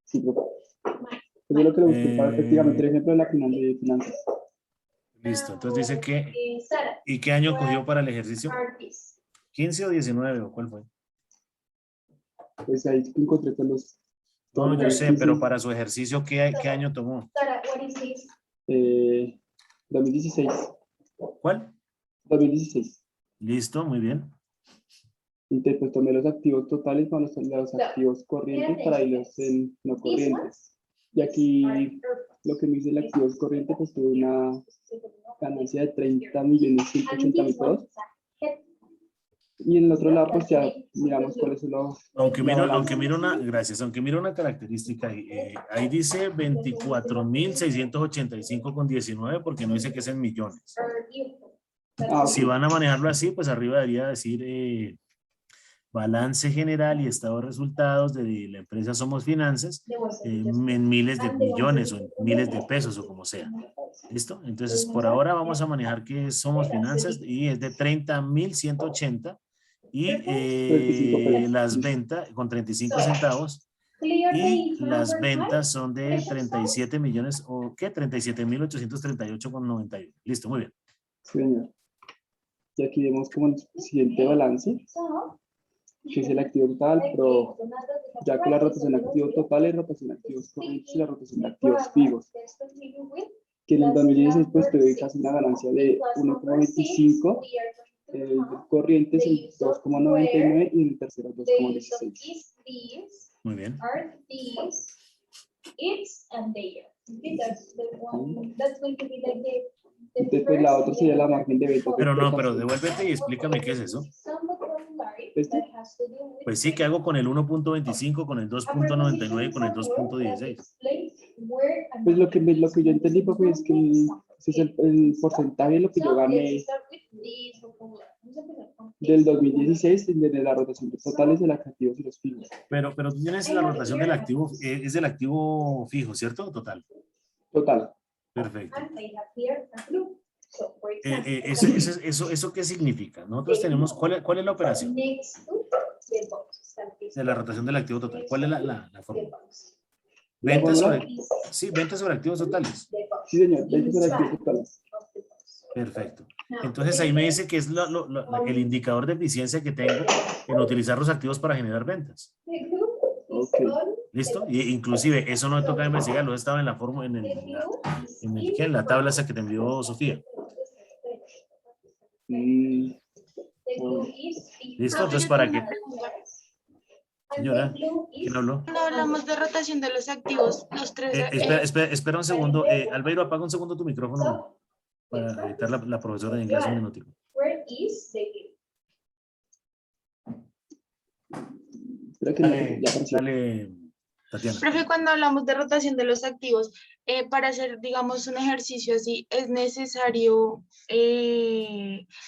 Sí, pero... Yo lo que le busqué para efectivamente el ejemplo de la finanzas. Listo, entonces dice que... ¿Y qué año cogió para el ejercicio? ¿15 o 19 o cuál fue? Pues ahí encontré con los... No, yo sé, pero para su ejercicio, ¿qué año tomó? 2016. ¿Cuál? 2016. Listo, muy bien. Entonces, pues tomé los activos totales con los activos corrientes para irlos en no corrientes. Y aquí lo que me dice el activo corriente, pues tuve una ganancia de 30.180.000 pesos. Y en el otro lado, pues ya miramos cuáles son los... Aunque miro una característica, ahí dice 24.685,19 porque no dice que es en millones. Si van a manejarlo así, pues arriba debería decir balance general y estado de resultados de la empresa Somos Finanzas en miles de millones o en miles de pesos o como sea. ¿Listo? Entonces, por ahora vamos a manejar que Somos Finanzas y es de 30.180 y las ventas con 35 centavos y las ventas son de 37 millones o ¿qué? 37.838,91. Listo, muy bien. Sí, señor. Y aquí vemos como el siguiente balance, que es el activo total, pero ya con la rotación de activos totales, rotación de activos corrientes y la rotación de activos fijos. Que en el 2016 pues tuve casi una ganancia de 1,25, el corriente es el 2,99 y el tercero 2,16. Muy bien. Entonces pues la otra sería la margen de venta. Pero devuélvete y explícame qué es eso. ¿Este? Pues sí, ¿qué hago con el 1.25, con el 2.99 y con el 2.16? Pues lo que yo entendí pues, es que ese es el porcentaje de lo que yo gané del 2016 de la rotación de totales de los activos y los fijos. Pero tú tienes la rotación del activo, es del activo fijo, ¿cierto? Total. Total. Perfecto. ¿Eso qué significa? Nosotros tenemos, ¿cuál es la operación? De la rotación del activo total. ¿Cuál es la fórmula? Ventas sobre activos totales. Sí, señor, ventas sobre activos totales. Perfecto. Entonces ahí me dice que es el indicador de eficiencia que tengo en utilizar los activos para generar ventas. Okay. ¿Listo? Y inclusive eso no me toca investigarlo, estaba en la fórmula, en la tabla esa que te envió Sofía. ¿Listo? Entonces, ¿para qué? Señora, ¿quién habló? Cuando hablamos de rotación de los activos, los tres... Espera un segundo. Albeiro, apaga un segundo tu micrófono para evitar la profesora de inglés un minutico. Creo que ya apareció. Dale, Tatiana. Profe, cuando hablamos de rotación de los activos, para hacer, digamos, un ejercicio así, ¿es necesario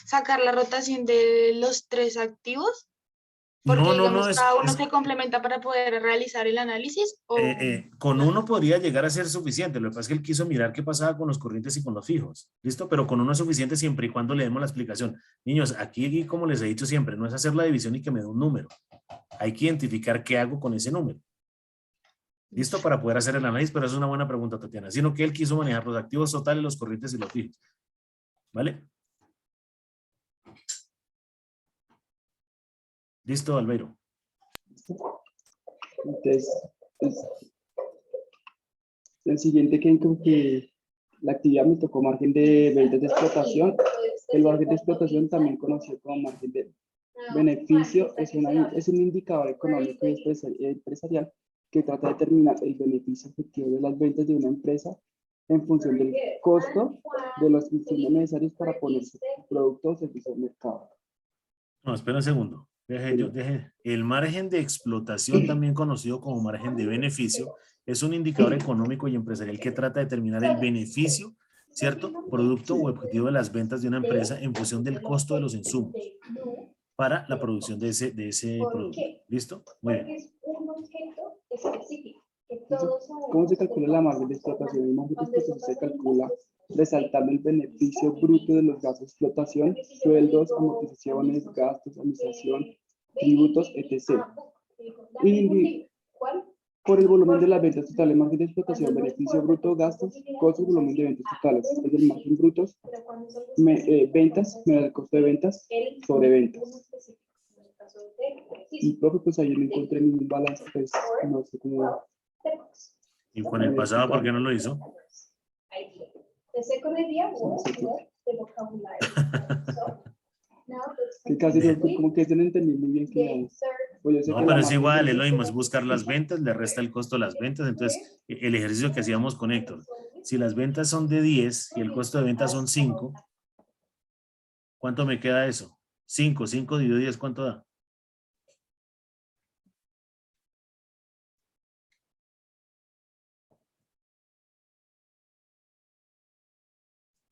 sacar la rotación de los 3 activos? Porque, No, digamos, es, cada uno se complementa para poder realizar el análisis. ¿O con uno podría llegar a ser suficiente. Lo que pasa es que él quiso mirar qué pasaba con los corrientes y con los fijos. ¿Listo? Pero con uno es suficiente siempre y cuando le demos la explicación. Niños, aquí, como les he dicho siempre, no es hacer la división y que me dé un número. Hay que identificar qué hago con ese número. ¿Listo? Para poder hacer el análisis, pero es una buena pregunta, Tatiana. Sino que él quiso manejar los activos totales, los corrientes y los fijos. ¿Vale? ¿Listo, Albeiro? Entonces, el siguiente que la actividad me tocó margen de ventas de explotación. El margen de explotación, también conocido como margen de beneficio, es un indicador económico y empresarial que trata de determinar el beneficio efectivo de las ventas de una empresa en función del costo de los insumos necesarios para poner su producto o servicio al mercado. No, espera un segundo. El margen de explotación, también conocido como margen de beneficio, es un indicador económico y empresarial que trata de determinar el beneficio, ¿cierto? Producto o objetivo de las ventas de una empresa en función del costo de los insumos para la producción de ese producto. ¿Listo? Muy bien. ¿Cómo se calcula la margen de explotación? El margen de explotación se calcula resaltando el beneficio bruto de los gastos de explotación, sueldos, amortizaciones, gastos, administración, tributos, etc. Y por el volumen de las ventas totales, margen de explotación, beneficio bruto, gastos, costos, volumen de ventas totales. Es el margen brutos, ventas, menos el costo de ventas, sobre ventas. Y profe, pues ahí no encontré ningún balance, pues no sé cómo. ¿Y con el pasado por qué no lo hizo? Que casi no, como que se no entendí muy bien que digamos. Pues no, pero es igual, es lo mismo, es buscar las ventas, le resta el costo de las ventas. Entonces, el ejercicio que hacíamos con Héctor, si las ventas son de 10 y el costo de ventas son 5, ¿cuánto me queda eso? 5 dividido 10, ¿cuánto da?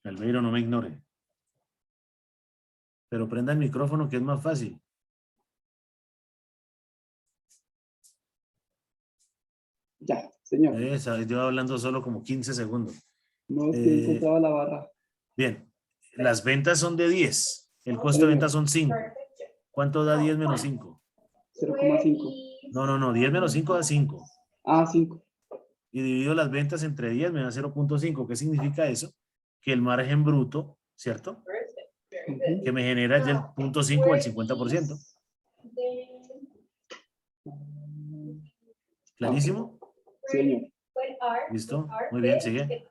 Albeiro, no me ignore. Pero prenda el micrófono, que es más fácil. Ya, señor. Yo hablando solo como 15 segundos. No, es que encontraba la barra. Bien, las ventas son de 10. El costo de ventas son 5. ¿Cuánto da 10 menos 5? 0,5. No, 10 menos 5 da 5. Ah, 5. Y divido las ventas entre 10, me da 0.5. ¿Qué significa eso? Que el margen bruto, ¿cierto? Que me genera ya el 0.5 o el 50%. ¿Clarísimo? Sí, señor. ¿Listo? Muy bien, sigue.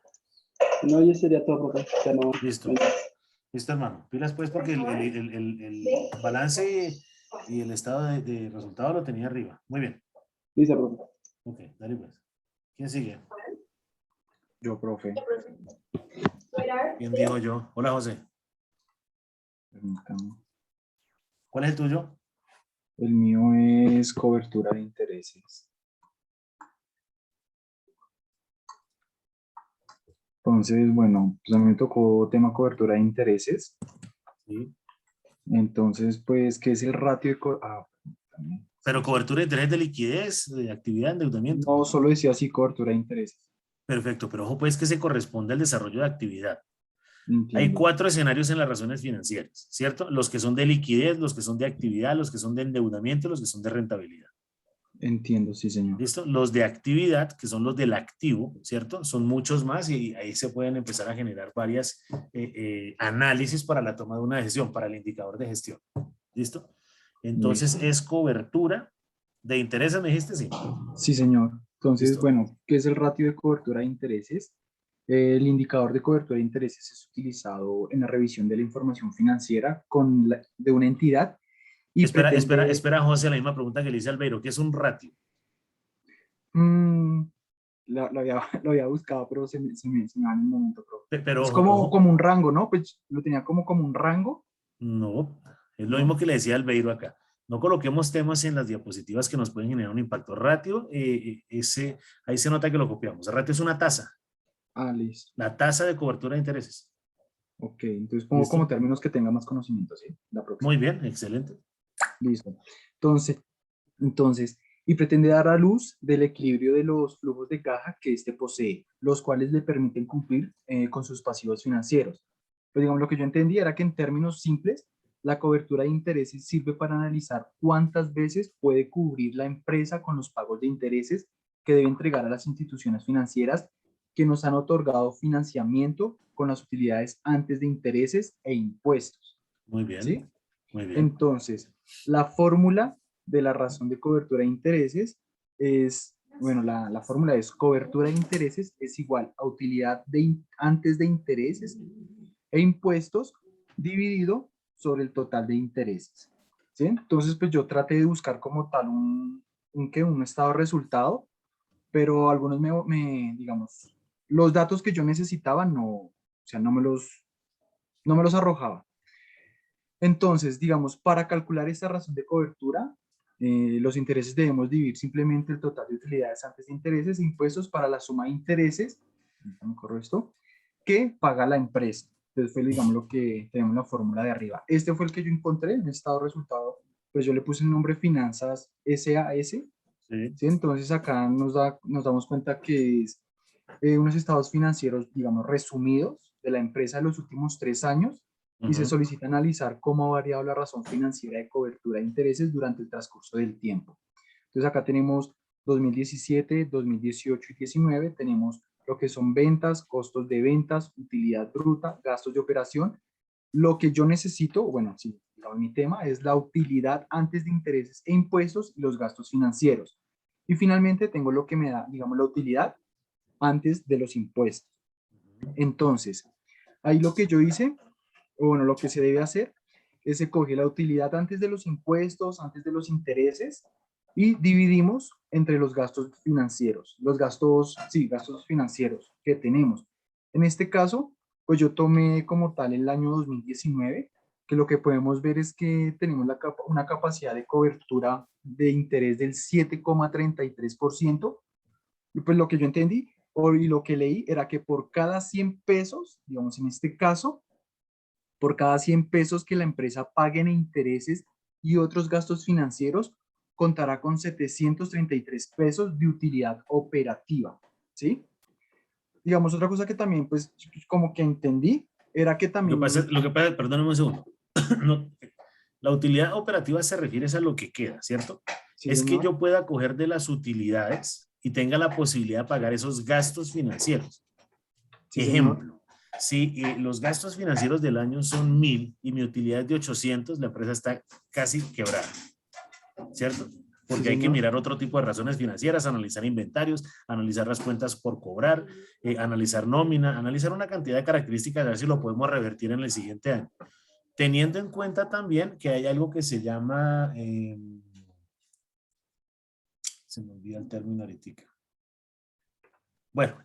No, ya sería todo, profe. Ya no. Listo. Listo, hermano. Pilas pues, porque el balance y el estado de resultado lo tenía arriba. Muy bien. Listo, profe. Ok, dale pues. ¿Quién sigue? Yo, profe. ¿Quién dijo yo? Hola, José. Permítame. ¿Cuál es el tuyo? El mío es cobertura de intereses. Entonces, bueno, pues a mí me tocó tema cobertura de intereses. Sí. Entonces, pues, ¿qué es el ratio de también. Pero cobertura de interés de liquidez, de actividad, endeudamiento. No, solo decía así cobertura de intereses. Perfecto, pero ojo pues que se corresponde al desarrollo de actividad. Entiendo. Hay 4 escenarios en las razones financieras, ¿cierto? Los que son de liquidez, los que son de actividad, los que son de endeudamiento, los que son de rentabilidad. Entiendo, sí, señor. ¿Listo? Los de actividad, que son los del activo, ¿cierto? Son muchos más y ahí se pueden empezar a generar varias análisis para la toma de una decisión, para el indicador de gestión. ¿Listo? Entonces, Listo. es cobertura de intereses, ¿me dijiste? Sí. Sí, señor. Entonces, Listo. bueno, ¿qué es el ratio de cobertura de intereses? El indicador de cobertura de intereses es utilizado en la revisión de la información financiera de una entidad. Y Espera, José, la misma pregunta que le hice a Albeiro. ¿Qué es un ratio? Lo había buscado, pero se me va en un momento. Pero es ojo. como un rango, ¿no? Pues lo tenía como un rango. No, es lo No. mismo que le decía Albeiro acá. No coloquemos temas en las diapositivas que nos pueden generar un impacto. Ratio, ahí se nota que lo copiamos. Ratio es una tasa, Ah, listo. la tasa de cobertura de intereses. Ok, entonces pongo ¿Listo? como términos que tenga más conocimiento, ¿sí? La próxima. Muy bien, excelente. Listo. Entonces, y pretende dar a luz del equilibrio de los flujos de caja que éste posee, los cuales le permiten cumplir con sus pasivos financieros. Pero digamos, lo que yo entendí era que en términos simples, la cobertura de intereses sirve para analizar cuántas veces puede cubrir la empresa con los pagos de intereses que debe entregar a las instituciones financieras que nos han otorgado financiamiento con las utilidades antes de intereses e impuestos. Muy bien, ¿Sí? muy bien. Entonces, la fórmula de la razón de cobertura de intereses es, bueno, la fórmula es cobertura de intereses es igual a utilidad antes de intereses e impuestos dividido sobre el total de intereses. ¿Sí? Entonces, pues yo traté de buscar como tal un estado de resultado, pero algunos digamos, los datos que yo necesitaba o sea, no me los arrojaba. Entonces, digamos, para calcular esta razón de cobertura, los intereses debemos dividir simplemente el total de utilidades antes de intereses e impuestos para la suma de intereses, ¿me corro esto? Que paga la empresa. Entonces fue, digamos, lo que tenemos en la fórmula de arriba. Este fue el que yo encontré en el estado de resultado. Pues yo le puse el nombre Finanzas SAS. Sí. ¿Sí? Entonces acá nos damos cuenta que es unos estados financieros, digamos, resumidos de la empresa de los últimos 3 años, y se solicita analizar cómo ha variado la razón financiera de cobertura de intereses durante el transcurso del tiempo. Entonces acá tenemos 2017, 2018 y 19, tenemos lo que son ventas, costos de ventas, utilidad bruta, gastos de operación. Lo que yo necesito, bueno, sí, digamos, mi tema es la utilidad antes de intereses e impuestos y los gastos financieros. Y finalmente tengo lo que me da, digamos, la utilidad antes de los impuestos. Entonces, ahí lo que yo hice, o bueno, lo que se debe hacer es se coge la utilidad antes de los impuestos, antes de los intereses, y dividimos entre los gastos financieros, gastos financieros que tenemos. En este caso, pues yo tomé como tal el año 2019, que lo que podemos ver es que tenemos una capacidad de cobertura de interés del 7,33%, y pues lo que yo entendí y lo que leí era que por cada 100 pesos, digamos en este caso, por cada 100 pesos que la empresa pague en intereses y otros gastos financieros, contará con 733 pesos de utilidad operativa, ¿sí? Digamos, otra cosa que también, pues, como que entendí, era que también... Lo que pasa, perdóname un segundo. No, la utilidad operativa se refiere a lo que queda, ¿cierto? Sí, es señor. que yo pueda coger de las utilidades y tenga la posibilidad de pagar esos gastos financieros. Sí, Ejemplo, señor. si los gastos financieros del año son 1.000 y mi utilidad es de 800, la empresa está casi quebrada, ¿cierto? Porque Sí, hay que señor. mirar otro tipo de razones financieras, analizar inventarios, analizar las cuentas por cobrar, analizar nómina, analizar una cantidad de características, a ver si lo podemos revertir en el siguiente año. Teniendo en cuenta también que hay algo que se llama, se me olvida el término ahorita. Bueno,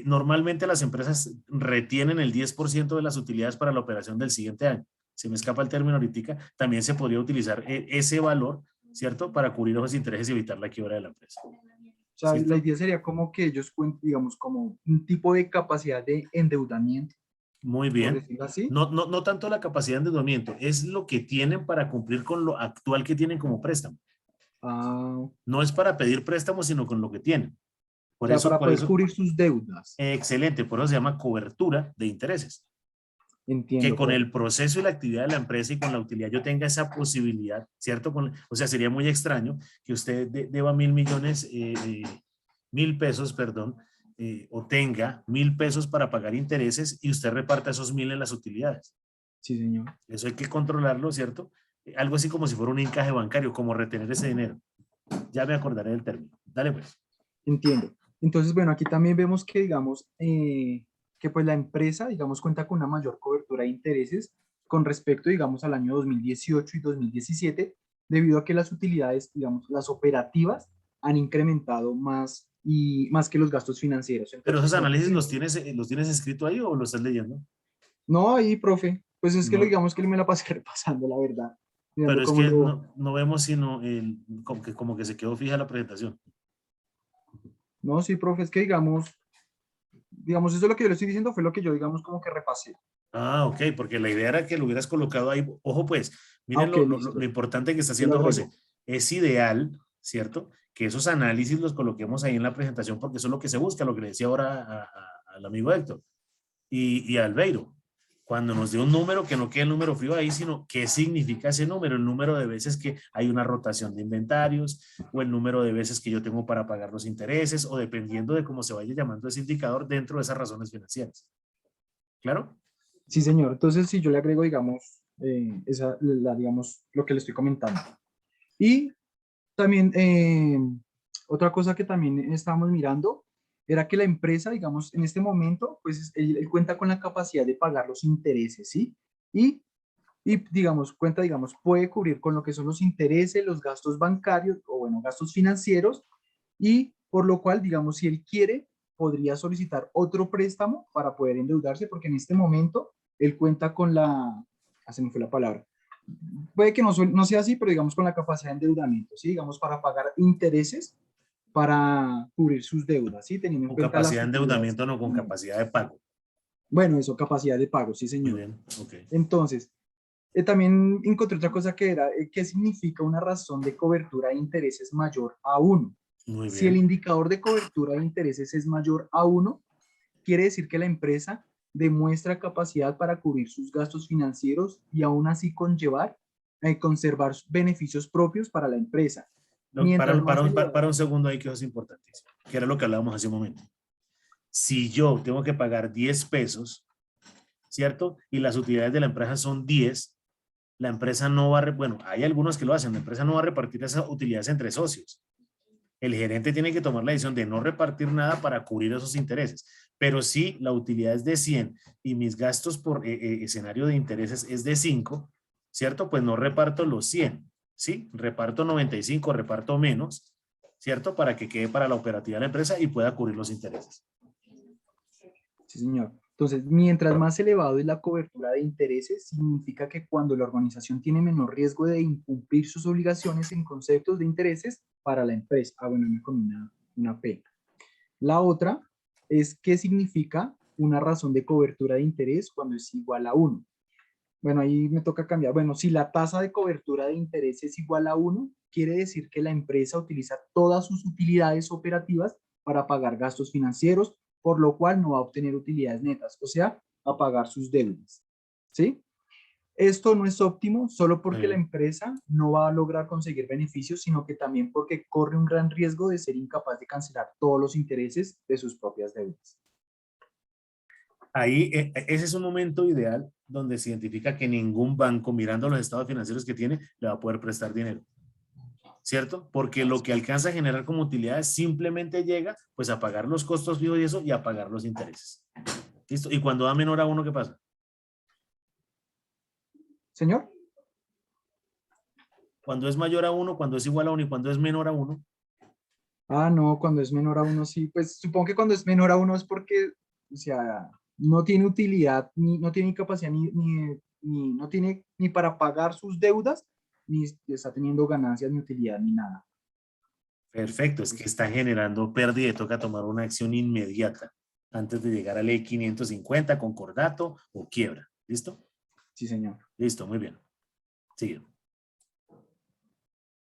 normalmente las empresas retienen el 10% de las utilidades para la operación del siguiente año. Se me escapa el término ahorita. También se podría utilizar ese valor, ¿cierto? Para cubrir los intereses y evitar la quiebra de la empresa. O sea, ¿Cierto? la idea sería como que ellos cuenten, digamos, como un tipo de capacidad de endeudamiento. Muy Por bien. decirlo así. No tanto la capacidad de endeudamiento, es lo que tienen para cumplir con lo actual que tienen como préstamo. No es para pedir préstamo, sino con lo que tienen. O sea, para poder cubrir sus deudas. Excelente, por eso se llama cobertura de intereses. Entiendo. Que con el proceso y la actividad de la empresa y con la utilidad yo tenga esa posibilidad, ¿cierto? O sea, sería muy extraño que usted deba 1.000 pesos, perdón, o tenga 1.000 pesos para pagar intereses y usted reparta esos 1.000 en las utilidades. Sí, señor. Eso hay que controlarlo, ¿cierto? Algo así como si fuera un encaje bancario, como retener ese dinero. Ya me acordaré del término. Dale pues. Entiendo. Entonces, bueno, aquí también vemos que, digamos, que pues la empresa, digamos, cuenta con una mayor cobertura de intereses con respecto, digamos, al año 2018 y 2017, debido a que las utilidades, digamos, las operativas han incrementado más que los gastos financieros. Entonces, ¿pero esos digamos, análisis los tienes escrito ahí o los estás leyendo? No, ahí, profe, pues es que No. digamos que me la pasé repasando, la verdad. mirando Pero es cómo que lo... no vemos sino como que se quedó fija la presentación. No, sí, profe, es que digamos, eso es lo que yo le estoy diciendo, fue lo que yo, digamos, como que repasé. Ah, ok, porque la idea era que lo hubieras colocado ahí. Ojo, pues, Ah, miren ok, listo. lo importante que está Yo lo haciendo José. agrego. Es ideal, ¿cierto? Que esos análisis los coloquemos ahí en la presentación, porque eso es lo que se busca, lo que le decía ahora al amigo Héctor y a Albeiro. Cuando nos dé un número, que no quede el número frío ahí, sino qué significa ese número, el número de veces que hay una rotación de inventarios, o el número de veces que yo tengo para pagar los intereses, o dependiendo de cómo se vaya llamando ese indicador dentro de esas razones financieras. ¿Claro? Sí, señor. Entonces, si yo le agrego, digamos, digamos, lo que le estoy comentando. Y también, otra cosa que también estábamos mirando era que la empresa, digamos, en este momento, pues él cuenta con la capacidad de pagar los intereses, ¿sí? Y digamos, puede cubrir con lo que son los intereses, los gastos bancarios, o bueno, gastos financieros, y por lo cual, digamos, si él quiere, podría solicitar otro préstamo para poder endeudarse, porque en este momento él cuenta con se me fue la palabra, puede que no sea así, pero digamos con la capacidad de endeudamiento, ¿sí? Digamos, para pagar intereses, para cubrir sus deudas, ¿sí? Teniendo en Con cuenta las capacidad de utilidades. endeudamiento, no con capacidad de pago. Bueno, eso, capacidad de pago, sí, Muy señor. bien, ok. Entonces, también encontré otra cosa que era, ¿qué significa una razón de cobertura de intereses mayor a 1? Muy Si el bien. indicador de cobertura de intereses es mayor a 1, quiere decir que la empresa demuestra capacidad para cubrir sus gastos financieros y aún así conservar beneficios propios para la empresa. Mientras más elevado. Para un segundo ahí, que eso es importantísimo, que era lo que hablábamos hace un momento. Si yo tengo que pagar 10 pesos, ¿cierto? Y las utilidades de la empresa son 10, la empresa no va a, bueno, hay algunos que lo hacen, la empresa no va a repartir esas utilidades entre socios. El gerente tiene que tomar la decisión de no repartir nada para cubrir esos intereses. Pero si la utilidad es de 100 y mis gastos por escenario de intereses es de 5, ¿cierto? Pues no reparto los 100, ¿sí? Reparto 95, reparto menos, ¿cierto? Para que quede para la operativa de la empresa y pueda cubrir los intereses. Sí, señor. Entonces, mientras más elevado es la cobertura de intereses, significa que cuando la organización tiene menor riesgo de incumplir sus obligaciones en conceptos de intereses para la empresa. Ah, bueno, me comí una P. La otra es qué significa una razón de cobertura de interés cuando es igual a 1. Bueno, ahí me toca cambiar. Bueno, si la tasa de cobertura de interés es igual a 1, quiere decir que la empresa utiliza todas sus utilidades operativas para pagar gastos financieros, por lo cual no va a obtener utilidades netas, o sea, a pagar sus deudas. ¿Sí? Esto no es óptimo solo porque la empresa no va a lograr conseguir beneficios, sino que también porque corre un gran riesgo de ser incapaz de cancelar todos los intereses de sus propias deudas. Ahí, ese es un momento ideal donde se identifica que ningún banco, mirando los estados financieros que tiene, le va a poder prestar dinero. ¿Cierto? Porque lo que alcanza a generar como utilidades simplemente llega pues a pagar los costos fijos y eso y a pagar los intereses. ¿Listo? Y cuando da menor a 1, ¿qué pasa? Señor. Cuando es mayor a 1, cuando es igual a 1 y cuando es menor a 1. Ah, no, cuando es menor a 1 sí. Pues supongo que cuando es menor a 1 es porque, o sea, no tiene utilidad, no tiene capacidad no tiene ni para pagar sus deudas, ni está teniendo ganancias, ni utilidad, ni nada. Perfecto, es que está generando pérdida y toca tomar una acción inmediata antes de llegar a ley 550, concordato o quiebra. ¿Listo? Sí, señor. Listo, muy bien. Sigue.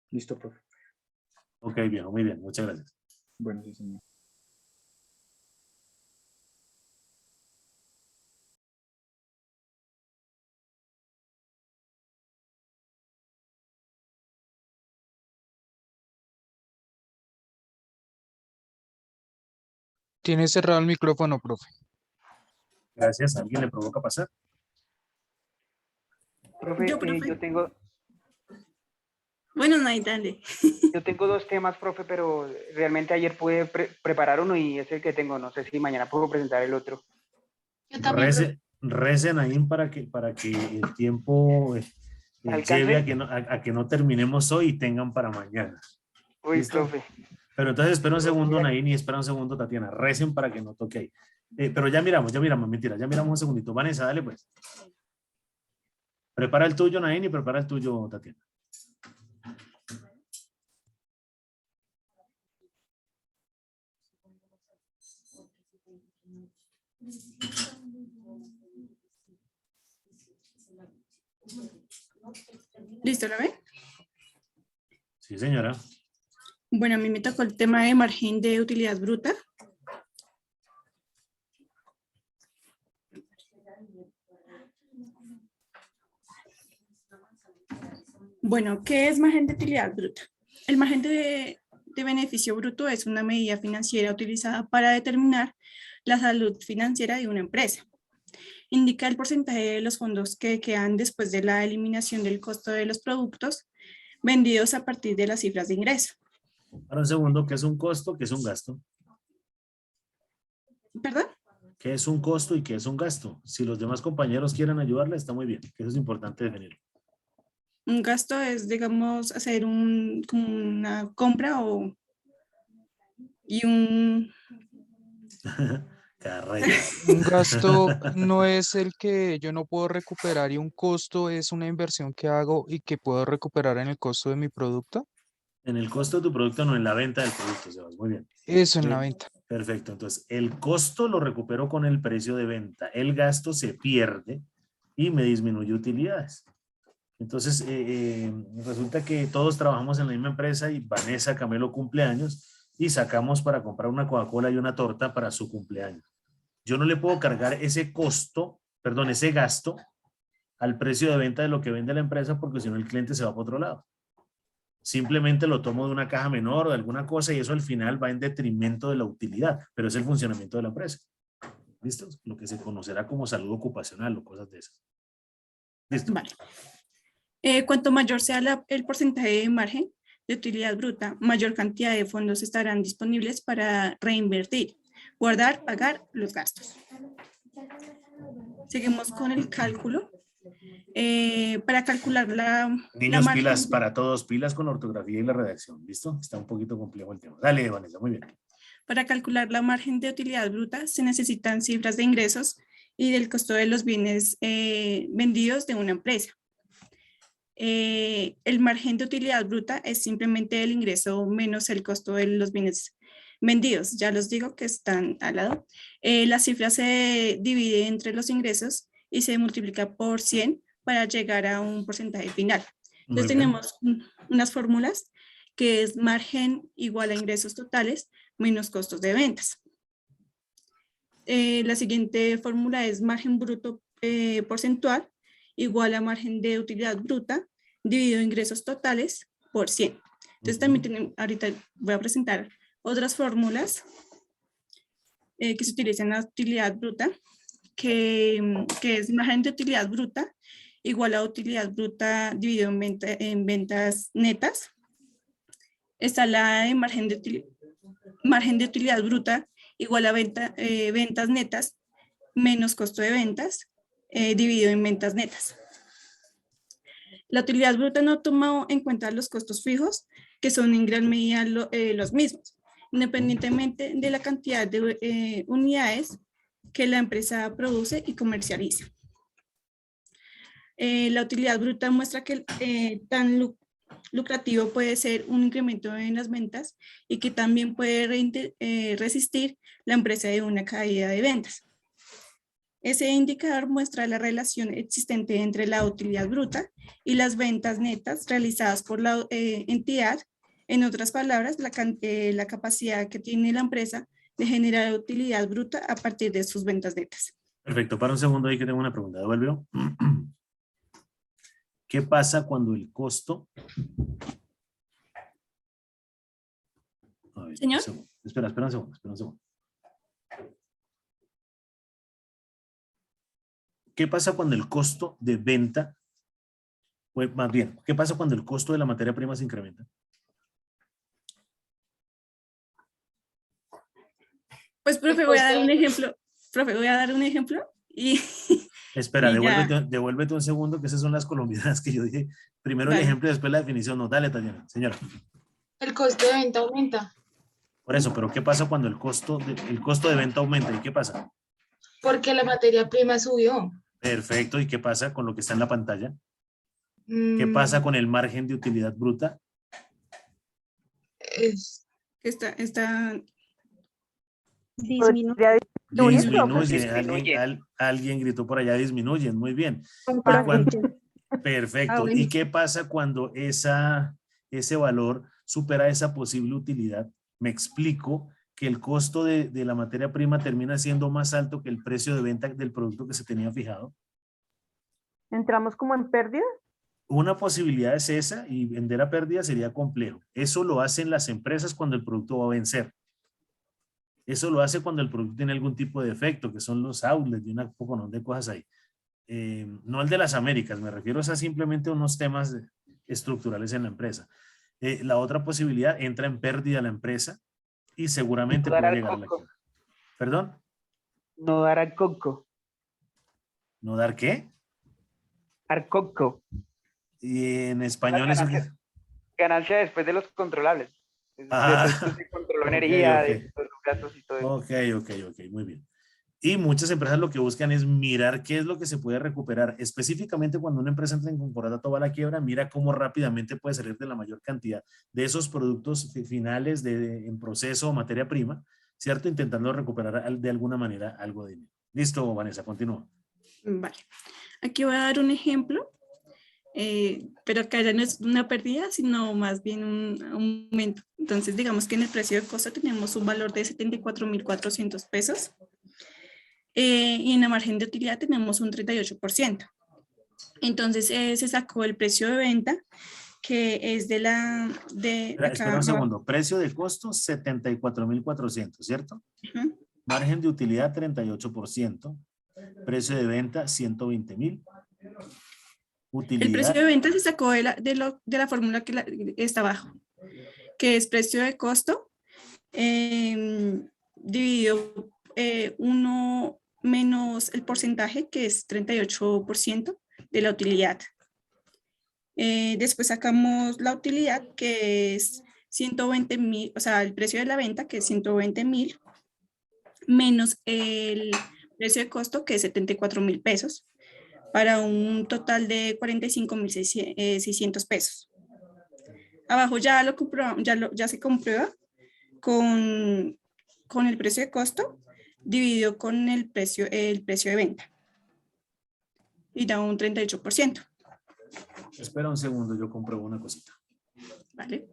Listo, profe. Ok, bien, muy bien. Muchas gracias. Bueno, sí, señor. Tiene cerrado el micrófono, profe. Gracias. ¿Alguien le provoca pasar? Profe, yo tengo... Bueno, no hay, dale. Yo tengo 2 temas, profe, pero realmente ayer pude preparar uno y es el que tengo. No sé si mañana puedo presentar el otro. Yo también. Recen ahí para que el tiempo lleve a que no terminemos hoy y tengan para mañana. Uy, ¿Listo? profe. Pero entonces espera un segundo, Naín, y espera un segundo, Tatiana. Recen para que no toque ahí. Pero ya miramos, mentira, ya miramos un segundito. Vanessa, dale pues. Prepara el tuyo, Nain, y prepara el tuyo, Tatiana. ¿Listo, la ven? Sí, señora. Bueno, a mí me tocó el tema de margen de utilidad bruta. Bueno, ¿qué es margen de utilidad bruta? El margen de beneficio bruto es una medida financiera utilizada para determinar la salud financiera de una empresa. Indica el porcentaje de los fondos que quedan después de la eliminación del costo de los productos vendidos a partir de las cifras de ingreso. Para un segundo, ¿qué es un costo? ¿Qué es un gasto? ¿Perdón? ¿Qué es un costo y qué es un gasto? Si los demás compañeros quieren ayudarle, está muy bien, que eso es importante definirlo. Un gasto es, digamos, hacer como una compra y un... Carrera. Un gasto no es el que yo no puedo recuperar y un costo es una inversión que hago y que puedo recuperar en el costo de mi producto. En el costo de tu producto, no en la venta del producto, Sebas. Muy bien. Eso en la venta. Perfecto. Entonces, el costo lo recupero con el precio de venta. El gasto se pierde y me disminuye utilidades. Entonces, resulta que todos trabajamos en la misma empresa y Vanessa Camelo cumpleaños y sacamos para comprar una Coca-Cola y una torta para su cumpleaños. Yo no le puedo cargar ese costo, perdón, ese gasto al precio de venta de lo que vende la empresa porque si no el cliente se va para otro lado. Simplemente lo tomo de una caja menor o de alguna cosa y eso al final va en detrimento de la utilidad, pero es el funcionamiento de la empresa. ¿Listo? Lo que se conocerá como salud ocupacional o cosas de esas. ¿Listo? Vale. Cuanto mayor sea el porcentaje de margen de utilidad bruta, mayor cantidad de fondos estarán disponibles para reinvertir, guardar, pagar los gastos. Seguimos con el cálculo. Para calcular Niños, margen, pilas para todos, pilas con la ortografía y la redacción. ¿Listo? Está un poquito complejo el tema. Dale, Vanessa, muy bien. Para calcular la margen de utilidad bruta se necesitan cifras de ingresos y del costo de los bienes vendidos de una empresa. El margen de utilidad bruta es simplemente el ingreso menos el costo de los bienes vendidos. Ya los digo que están al lado. La cifra se divide entre los ingresos y se multiplica por 100 para llegar a un porcentaje final. Entonces tenemos unas fórmulas que es margen igual a ingresos totales menos costos de ventas. La siguiente fórmula es margen bruto porcentual igual a margen de utilidad bruta dividido ingresos totales por 100. Entonces también tenemos, ahorita voy a presentar otras fórmulas que se utilizan en la utilidad bruta, que es margen de utilidad bruta igual a utilidad bruta dividido en ventas netas. Está la de margen de utilidad bruta igual a ventas netas menos costo de ventas dividido en ventas netas. La utilidad bruta no toma en cuenta los costos fijos, que son en gran medida los mismos, independientemente de la cantidad de unidades que la empresa produce y comercializa. La utilidad bruta muestra que tan lucrativo puede ser un incremento en las ventas y que también puede resistir la empresa de una caída de ventas. Ese indicador muestra la relación existente entre la utilidad bruta y las ventas netas realizadas por la entidad. En otras palabras, la capacidad que tiene la empresa de generar utilidad bruta a partir de sus ventas netas. Perfecto, para un segundo ahí que tengo una pregunta. Devuélvelo. ¿Qué pasa cuando el costo... A ver, Señor. Espera un segundo. ¿Qué pasa cuando el costo de venta, pues más bien, qué pasa cuando el costo de la materia prima se incrementa? Pues, profe, voy a dar un ejemplo. Profe, voy a dar un ejemplo y... Espera, y devuélvete un segundo, que esas son las colombianas que yo dije. Primero Dale. el ejemplo y después la definición. No, dale, Tatiana, señora. El costo de venta aumenta. Por eso, pero ¿qué pasa cuando el costo de venta aumenta? ¿Y qué pasa? Porque la materia prima subió. Perfecto. ¿Y qué pasa con lo que está en la pantalla? ¿Qué pasa con el margen de utilidad bruta? Está Disminuye. Disminuye. Alguien gritó por allá, disminuyen. Muy bien. Perfecto. bueno. ¿Y qué pasa cuando ese valor supera esa posible utilidad? Me explico que el costo de la materia prima termina siendo más alto que el precio de venta del producto que se tenía fijado. ¿Entramos como en pérdida? Una posibilidad es esa, y vender a pérdida sería complejo. Eso lo hacen las empresas cuando el producto va a vencer. Eso lo hace cuando el producto tiene algún tipo de defecto, que son los outlets y un poco de cosas ahí. No el de las Américas, me refiero a simplemente unos temas estructurales en la empresa. La otra posibilidad, entra en pérdida la empresa y seguramente No puede dar llegar a la coco. quiebra. ¿Perdón? No dar al coco. ¿No dar qué? Arcoco. Y en español eso qué. Ganancia después de los controlables. Ah, Se controló ok, energía, ok. de los gastos y todo eso. Ok, muy bien. Y muchas empresas lo que buscan es mirar qué es lo que se puede recuperar. Específicamente cuando una empresa entra en concordata o va a la quiebra, mira cómo rápidamente puede salir de la mayor cantidad de esos productos finales en proceso o materia prima, ¿cierto? Intentando recuperar de alguna manera algo de dinero. Listo, Vanessa, continúa. Vale. Aquí voy a dar un ejemplo, pero acá ya no es una pérdida, sino más bien un aumento. Entonces, digamos que en el precio de costo tenemos un valor de 74.400 pesos. Y en la margen de utilidad tenemos un 38%. Entonces, se sacó el precio de venta, que es de la... Espera un segundo. Precio de costo, 74.400, ¿cierto? Margen de utilidad, 38%. Precio de venta, 120.000. Utilidad. El precio de venta se sacó de la fórmula que está abajo, que es precio de costo dividido 1 menos el porcentaje, que es 38% de la utilidad. Después sacamos la utilidad, que es 120.000, o sea, el precio de la venta, que es 120.000, menos el precio de costo, que es 74.000 pesos, para un total de 45.600 pesos. Abajo ya se comprueba con el precio de costo dividido con el precio de venta. Y da un 38%. Espera un segundo, yo compruebo una cosita. Vale.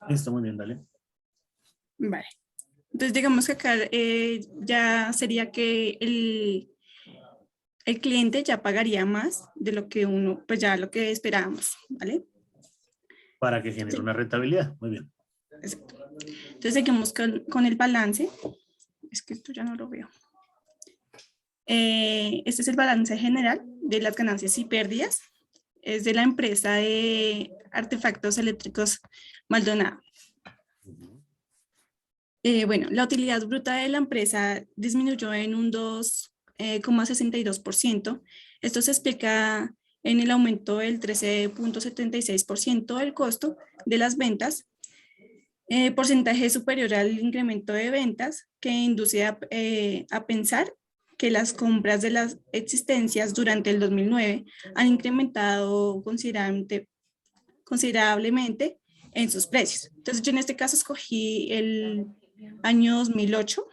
Listo, muy bien, dale. Vale. Entonces digamos que acá ya sería que el cliente ya pagaría más de lo que pues ya lo que esperábamos, ¿vale? Para que genere una rentabilidad, muy bien. Exacto. Entonces seguimos con el balance. Es que esto ya no lo veo. Este es el balance general de las ganancias y pérdidas. Es de la empresa de artefactos eléctricos Maldonado. Bueno, la utilidad bruta de la empresa disminuyó en un 2,62%. Esto se explica en el aumento del 13,76% del costo de las ventas, porcentaje superior al incremento de ventas, que induce a pensar que las compras de las existencias durante el 2009 han incrementado considerablemente en sus precios. Entonces yo en este caso escogí el año 2008.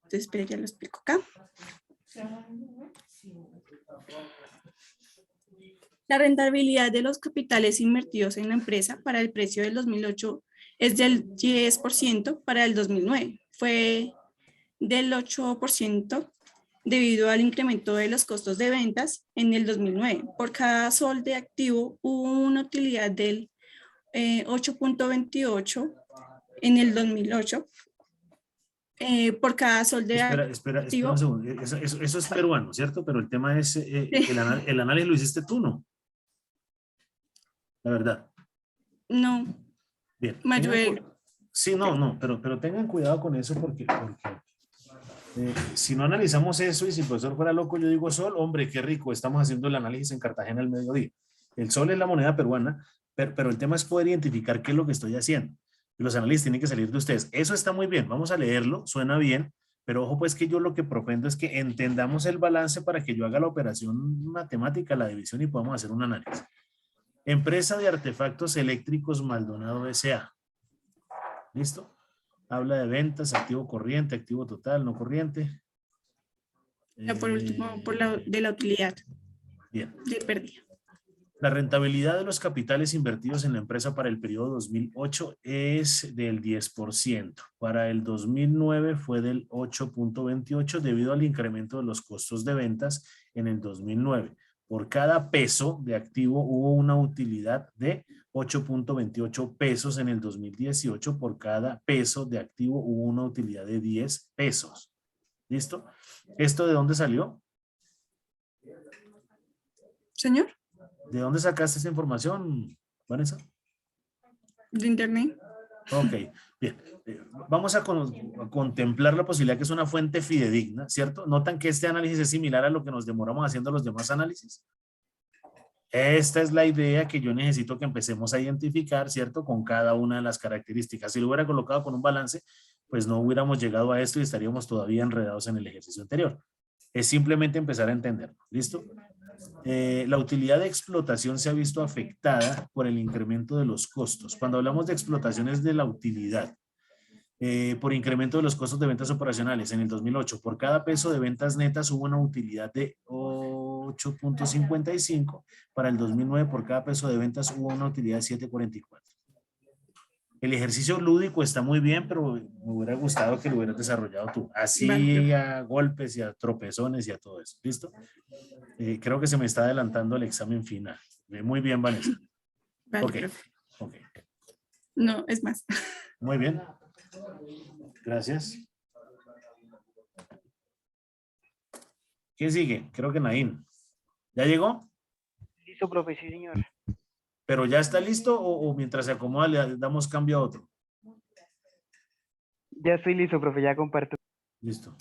Entonces, espera, ya lo explico acá. La rentabilidad de los capitales invertidos en la empresa para el precio del 2008 es del 10%, para el 2009 fue del 8% debido al incremento de los costos de ventas en el 2009. Por cada sol de activo hubo una utilidad del 8.28 en el 2008 por cada sol de Espera un segundo. Eso es peruano, ¿cierto? Pero el tema es, el análisis lo hiciste tú, ¿no? La verdad. No. Bien. Mayor. Sí, no, pero tengan cuidado con eso porque si no analizamos eso y si el profesor fuera loco, yo digo sol, hombre, qué rico, estamos haciendo el análisis en Cartagena al mediodía. El sol es la moneda peruana, pero el tema es poder identificar qué es lo que estoy haciendo. Y los análisis tienen que salir de ustedes. Eso está muy bien, vamos a leerlo, suena bien, pero ojo pues que yo lo que propendo es que entendamos el balance para que yo haga la operación matemática, la división y podamos hacer un análisis. Empresa de artefactos eléctricos Maldonado S.A. ¿Listo? Habla de ventas, activo corriente, activo total, no corriente. Ya por último, de la utilidad. Bien. De pérdida. La rentabilidad de los capitales invertidos en la empresa para el periodo 2008 es del 10%. Para el 2009 fue del 8.28 debido al incremento de los costos de ventas en el 2009. Por cada peso de activo hubo una utilidad de 8.28 pesos en el 2018. Por cada peso de activo hubo una utilidad de 10 pesos. ¿Listo? ¿Esto de dónde salió? Señor. ¿De dónde sacaste esa información, Vanessa? De internet. Ok, bien. Vamos a contemplar la posibilidad que es una fuente fidedigna, ¿cierto? ¿Notan que este análisis es similar a lo que nos demoramos haciendo los demás análisis? Esta es la idea que yo necesito que empecemos a identificar, ¿cierto? Con cada una de las características. Si lo hubiera colocado con un balance, pues no hubiéramos llegado a esto y estaríamos todavía enredados en el ejercicio anterior. Es simplemente empezar a entenderlo. ¿Listo? La utilidad de explotación se ha visto afectada por el incremento de los costos. Cuando hablamos de explotación es de la utilidad. Por incremento de los costos de ventas operacionales en el 2008. Por cada peso de ventas netas hubo una utilidad de 8.55. Para el 2009 por cada peso de ventas hubo una utilidad de 7.44. El ejercicio lúdico está muy bien, pero me hubiera gustado que lo hubieras desarrollado tú. Así a golpes y a tropezones y a todo eso. ¿Listo? Creo que se me está adelantando el examen final. Muy bien, Vanessa. Vale, Ok. No, es más. Muy bien. Gracias. ¿Quién sigue? Creo que Naín. ¿Ya llegó? Listo, profe, sí, señor. ¿Pero ya está listo o mientras se acomoda le damos cambio a otro? Ya estoy listo, profe, ya comparto. Listo.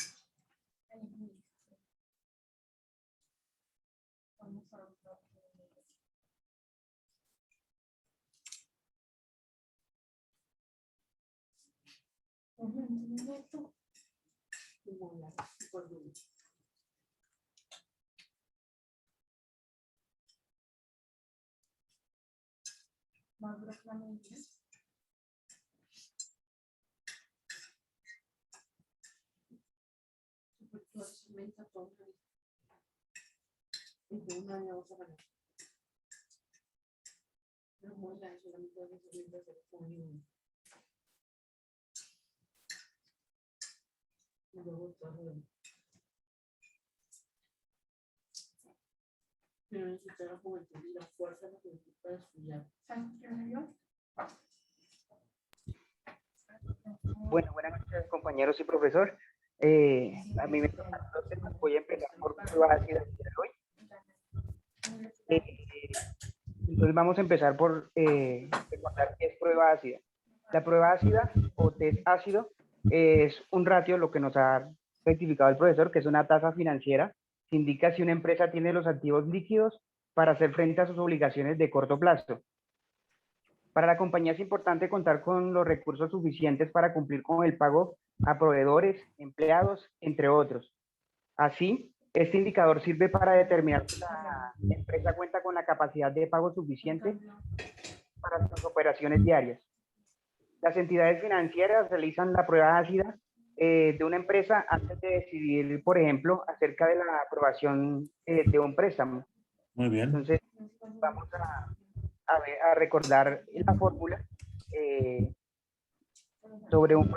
Bueno, buenas noches, compañeros y profesor. A mí me toca, entonces voy a empezar por prueba ácida de hoy. Entonces vamos a empezar por recordar qué es prueba ácida. La prueba ácida o test ácido es un ratio, lo que nos ha rectificado el profesor, que es una tasa financiera que indica si una empresa tiene los activos líquidos para hacer frente a sus obligaciones de corto plazo. Para la compañía es importante contar con los recursos suficientes para cumplir con el pago a proveedores, empleados, entre otros. Así, este indicador sirve para determinar si la empresa cuenta con la capacidad de pago suficiente para sus operaciones diarias. Las entidades financieras realizan la prueba ácida de una empresa antes de decidir, por ejemplo, acerca de la aprobación de un préstamo. Muy bien. Entonces, vamos a recordar la fórmula. Sobre un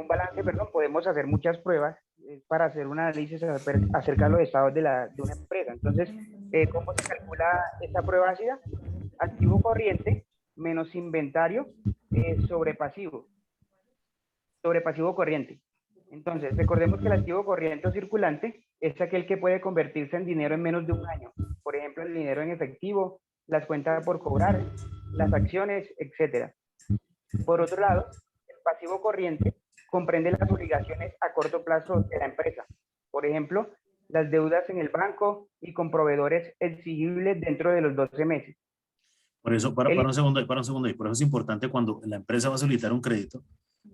balance, perdón, podemos hacer muchas pruebas para hacer un análisis acerca de los estados de una empresa. Entonces, ¿cómo se calcula esta prueba ácida? Activo corriente menos inventario sobre pasivo corriente. Entonces, recordemos que el activo corriente o circulante es aquel que puede convertirse en dinero en menos de un año. Por ejemplo, el dinero en efectivo, las cuentas por cobrar, las acciones, etc. Por otro lado, el pasivo corriente comprende las obligaciones a corto plazo de la empresa. Por ejemplo, las deudas en el banco y con proveedores exigibles dentro de los 12 meses. Por eso, para un segundo, y por eso es importante cuando la empresa va a solicitar un crédito,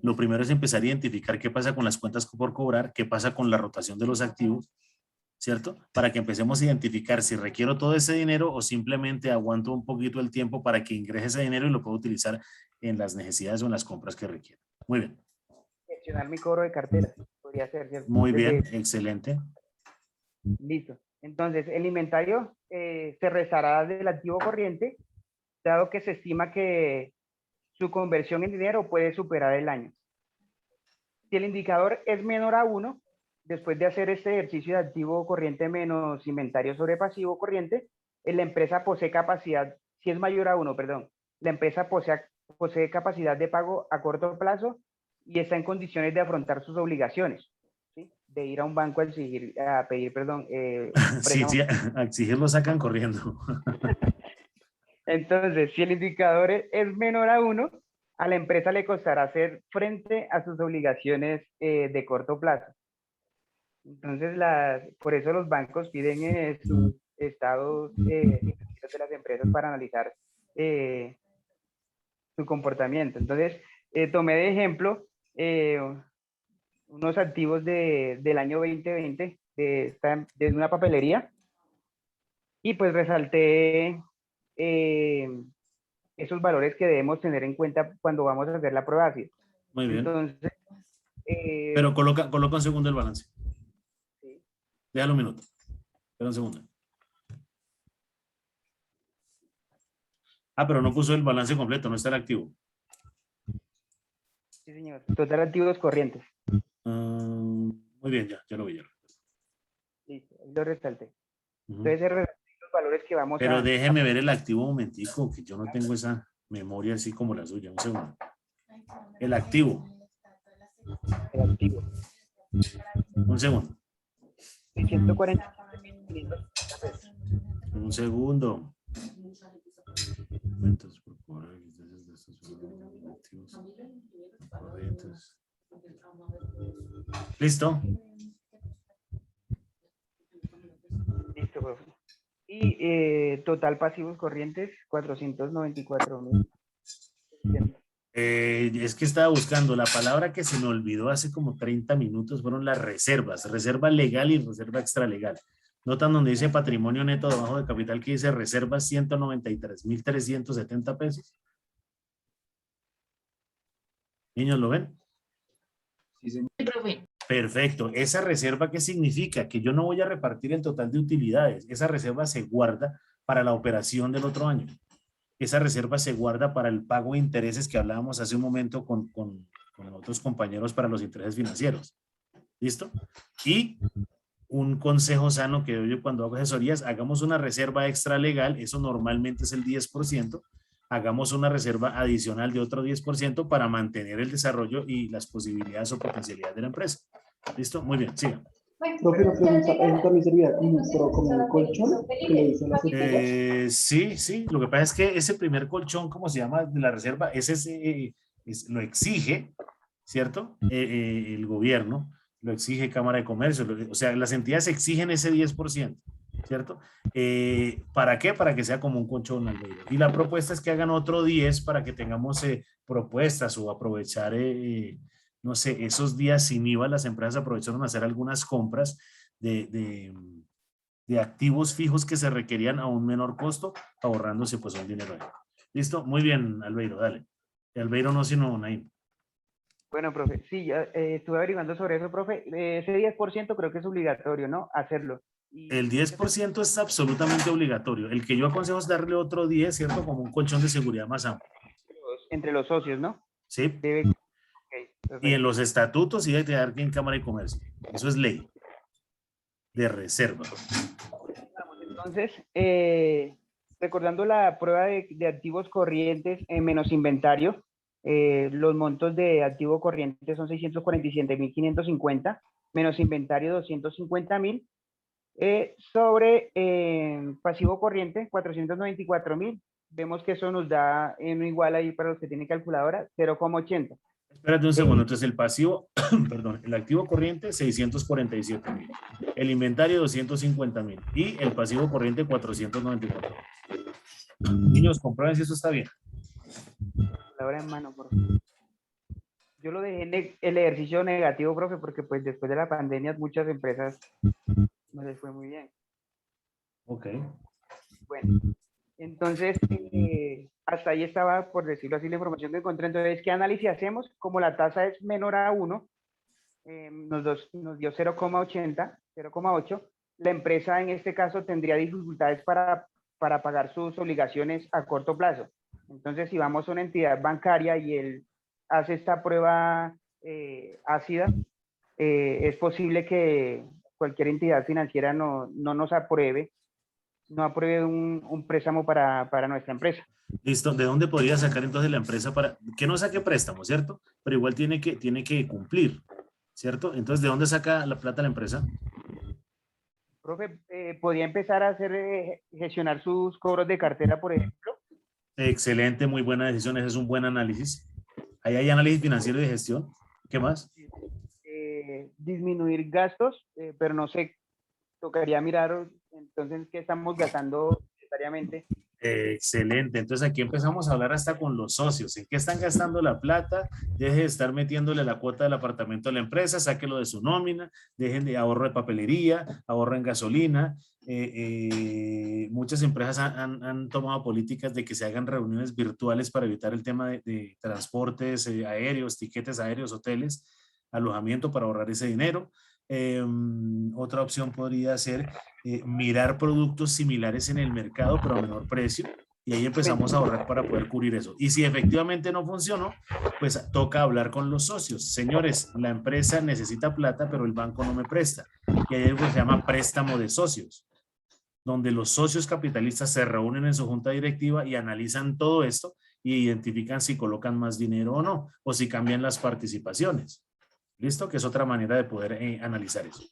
lo primero es empezar a identificar qué pasa con las cuentas por cobrar, qué pasa con la rotación de los activos, ¿cierto? Para que empecemos a identificar si requiero todo ese dinero o simplemente aguanto un poquito el tiempo para que ingrese ese dinero y lo puedo utilizar en las necesidades o en las compras que requiera. Muy bien. Gestionar mi cobro de cartera, podría ser, ¿cierto? Muy bien, excelente. Listo. Entonces, el inventario se rezará del activo corriente, dado que se estima que su conversión en dinero puede superar el año. Si el indicador es menor a 1, después de hacer este ejercicio de activo corriente menos inventario sobre pasivo corriente, la empresa posee capacidad, si es mayor a 1, perdón, la empresa posee capacidad de pago a corto plazo y está en condiciones de afrontar sus obligaciones, ¿sí? De ir a un banco a pedir, perdón. Sí, sí, a exigir lo sacan corriendo. Entonces, si el indicador es menor a 1, a la empresa le costará hacer frente a sus obligaciones de corto plazo. Entonces, por eso los bancos piden sus estados financieros de las empresas para analizar su comportamiento. Entonces, tomé de ejemplo unos activos del año 2020 de una papelería y pues resalté esos valores que debemos tener en cuenta cuando vamos a hacer la prueba ácida. Muy bien. Entonces, pero coloca un segundo el balance. Sí. Déjalo un minuto. Espera un segundo. Ah, pero no puso el balance completo, no está el activo. Sí, señor. Total activos corrientes. Muy bien, ya lo vi. Listo, lo resalté. Entonces, los valores que vamos Pero déjeme ver el activo un momentico, que yo no tengo esa memoria así como la suya. Un segundo. El activo. El activo. Un segundo. 140. Un segundo. Cuentas por cobrar, corrientes. ¿Listo? Listo, profe. Y total pasivos corrientes, 494.000. Es que estaba buscando la palabra que se me olvidó hace como 30 minutos, fueron las reservas, reserva legal y reserva extralegal. Notan donde dice patrimonio neto debajo de capital que dice reservas 193.370 pesos. ¿Niños lo ven? Sí, señor. Perfecto. ¿Esa reserva qué significa? Que yo no voy a repartir el total de utilidades. Esa reserva se guarda para la operación del otro año. Esa reserva se guarda para el pago de intereses que hablábamos hace un momento con otros compañeros para los intereses financieros. ¿Listo? Y un consejo sano que doy yo cuando hago asesorías, hagamos una reserva extra legal, eso normalmente es el 10%, hagamos una reserva adicional de otro 10% para mantener el desarrollo y las posibilidades o potencialidades de la empresa. ¿Listo? Muy bien, sigan. Profe, una pregunta, ¿eso también servirá como un colchón que le dicen las empresas? Sí, lo que pasa es que ese primer colchón, ¿cómo se llama? De la reserva, ese lo exige, ¿cierto? El gobierno, lo exige Cámara de Comercio, o sea, las entidades exigen ese 10%, ¿cierto? ¿Para qué? Para que sea como un colchón al medio. Y la propuesta es que hagan otro 10 para que tengamos propuestas o aprovechar, no sé, esos días sin IVA las empresas aprovecharon a hacer algunas compras de activos fijos que se requerían a un menor costo, ahorrándose pues un dinero ahí. ¿Listo? Muy bien, Albeiro, dale. Albeiro no, sino Naim. Bueno, profe, sí, ya estuve averiguando sobre eso, profe. Ese 10% creo que es obligatorio, ¿no? Hacerlo. El 10% es absolutamente obligatorio. El que yo aconsejo es darle otro 10, ¿cierto? Como un colchón de seguridad más amplio. Entre los socios, ¿no? Sí. Y en los estatutos sí debe quedar en Cámara de Comercio. Eso es ley de reserva. Entonces, recordando la prueba de activos corrientes menos inventario, los montos de activo corriente son 647.550, menos inventario 250.000, sobre pasivo corriente 494.000. Vemos que eso nos da en igual ahí para los que tienen calculadora 0,80. Espérate un segundo, entonces el pasivo, perdón, el activo corriente 647.000, el inventario 250.000 y el pasivo corriente 494. Niños, comprueben si eso está bien. Calculadora en mano, por favor. Yo lo dejé en el ejercicio negativo, profe, porque pues después de la pandemia muchas empresas no les fue muy bien. Ok. Bueno, entonces hasta ahí estaba, por decirlo así, la información que encontré. Entonces, ¿qué análisis hacemos? Como la tasa es menor a 1, nos dio 0,80, 0,8. La empresa en este caso tendría dificultades para pagar sus obligaciones a corto plazo. Entonces, si vamos a una entidad bancaria y él hace esta prueba ácida, es posible que cualquier entidad financiera no nos apruebe, no apruebe un préstamo para nuestra empresa. Listo, ¿de dónde podría sacar entonces la empresa para que no saque préstamo, cierto? Pero igual tiene que cumplir, ¿cierto? Entonces, ¿de dónde saca la plata la empresa? Profe, ¿podría empezar a hacer, gestionar sus cobros de cartera, por ejemplo? Excelente, muy buena decisión, ese es un buen análisis. Ahí hay análisis financiero y de gestión. ¿Qué más? Disminuir gastos, pero no sé, tocaría mirar entonces qué estamos gastando necesariamente. Excelente, entonces aquí empezamos a hablar hasta con los socios, en qué están gastando la plata, deje de estar metiéndole la cuota del apartamento a la empresa, sáquelo de su nómina, dejen de ahorro de papelería, ahorro en gasolina. Muchas empresas han tomado políticas de que se hagan reuniones virtuales para evitar el tema de transportes aéreos, tiquetes aéreos, hoteles, alojamiento para ahorrar ese dinero. Otra opción podría ser mirar productos similares en el mercado pero a menor precio y ahí empezamos a ahorrar para poder cubrir eso. Y si efectivamente no funcionó, pues toca hablar con los socios. Señores, la empresa necesita plata pero el banco no me presta. Y hay algo que se llama préstamo de socios, donde los socios capitalistas se reúnen en su junta directiva y analizan todo esto y identifican si colocan más dinero o no, o si cambian las participaciones. ¿Listo? Que es otra manera de poder analizar eso.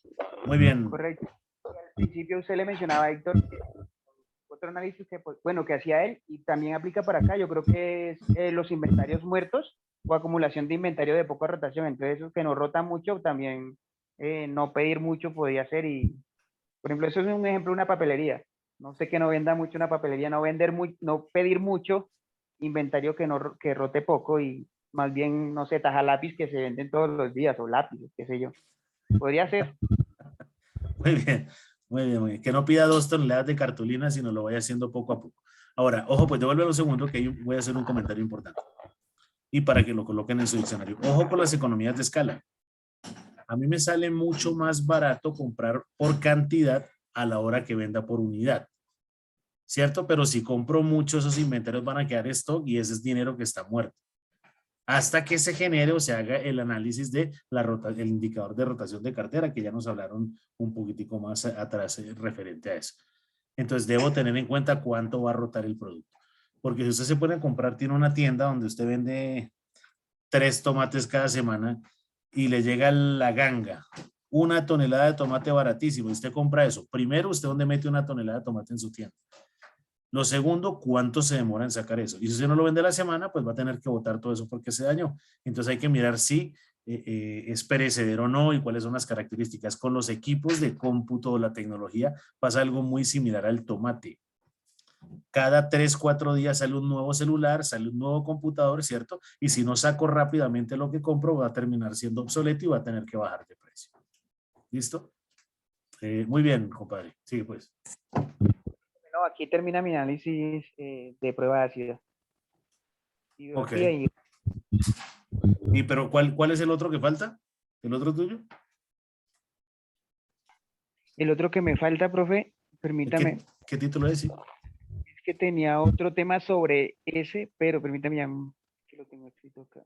Muy bien. Correcto. Al principio usted le mencionaba a Héctor otro análisis que, pues, bueno, que hacía él y también aplica para acá. Yo creo que es los inventarios muertos o acumulación de inventario de poca rotación. Entonces, eso que no rota mucho, también no pedir mucho podría ser. Y, por ejemplo, eso es un ejemplo de una papelería. No sé que no venda mucho una papelería, no pedir mucho inventario que rote poco y más bien, no sé, taja lápiz que se venden todos los días o lápices, qué sé yo. Podría ser. Muy bien, muy bien, muy bien. Que no pida 2 toneladas de cartulina, sino lo vaya haciendo poco a poco. Ahora, ojo, pues devuélvelo un segundo que ahí voy a hacer un comentario importante. Y para que lo coloquen en su diccionario. Ojo con las economías de escala. A mí me sale mucho más barato comprar por cantidad a la hora que venda por unidad. ¿Cierto? Pero si compro mucho, esos inventarios van a quedar en stock y ese es dinero que está muerto. Hasta que se genere o se haga el análisis de el indicador de rotación de cartera, que ya nos hablaron un poquitico más atrás referente a eso. Entonces, debo tener en cuenta cuánto va a rotar el producto. Porque si usted se puede comprar, tiene una tienda donde usted vende 3 tomates cada semana y le llega la ganga, 1 tonelada de tomate baratísimo, y usted compra eso. Primero, ¿usted dónde mete 1 tonelada de tomate en su tienda? Lo segundo, ¿cuánto se demora en sacar eso? Y si usted no lo vende a la semana, pues va a tener que botar todo eso porque se dañó. Entonces hay que mirar si es perecedero o no y cuáles son las características. Con los equipos de cómputo o la tecnología pasa algo muy similar al tomate. Cada 3, 4 días sale un nuevo celular, sale un nuevo computador, ¿cierto? Y si no saco rápidamente lo que compro, va a terminar siendo obsoleto y va a tener que bajar de precio. ¿Listo? Muy bien, compadre. Sigue pues. No, aquí termina mi análisis de prueba ácida. Ok. ¿Y pero cuál es el otro que falta? ¿El otro tuyo? El otro que me falta, profe, permítame. ¿Qué título es? Sí. Es que tenía otro tema sobre ese, pero permítame ya que lo tengo escrito acá.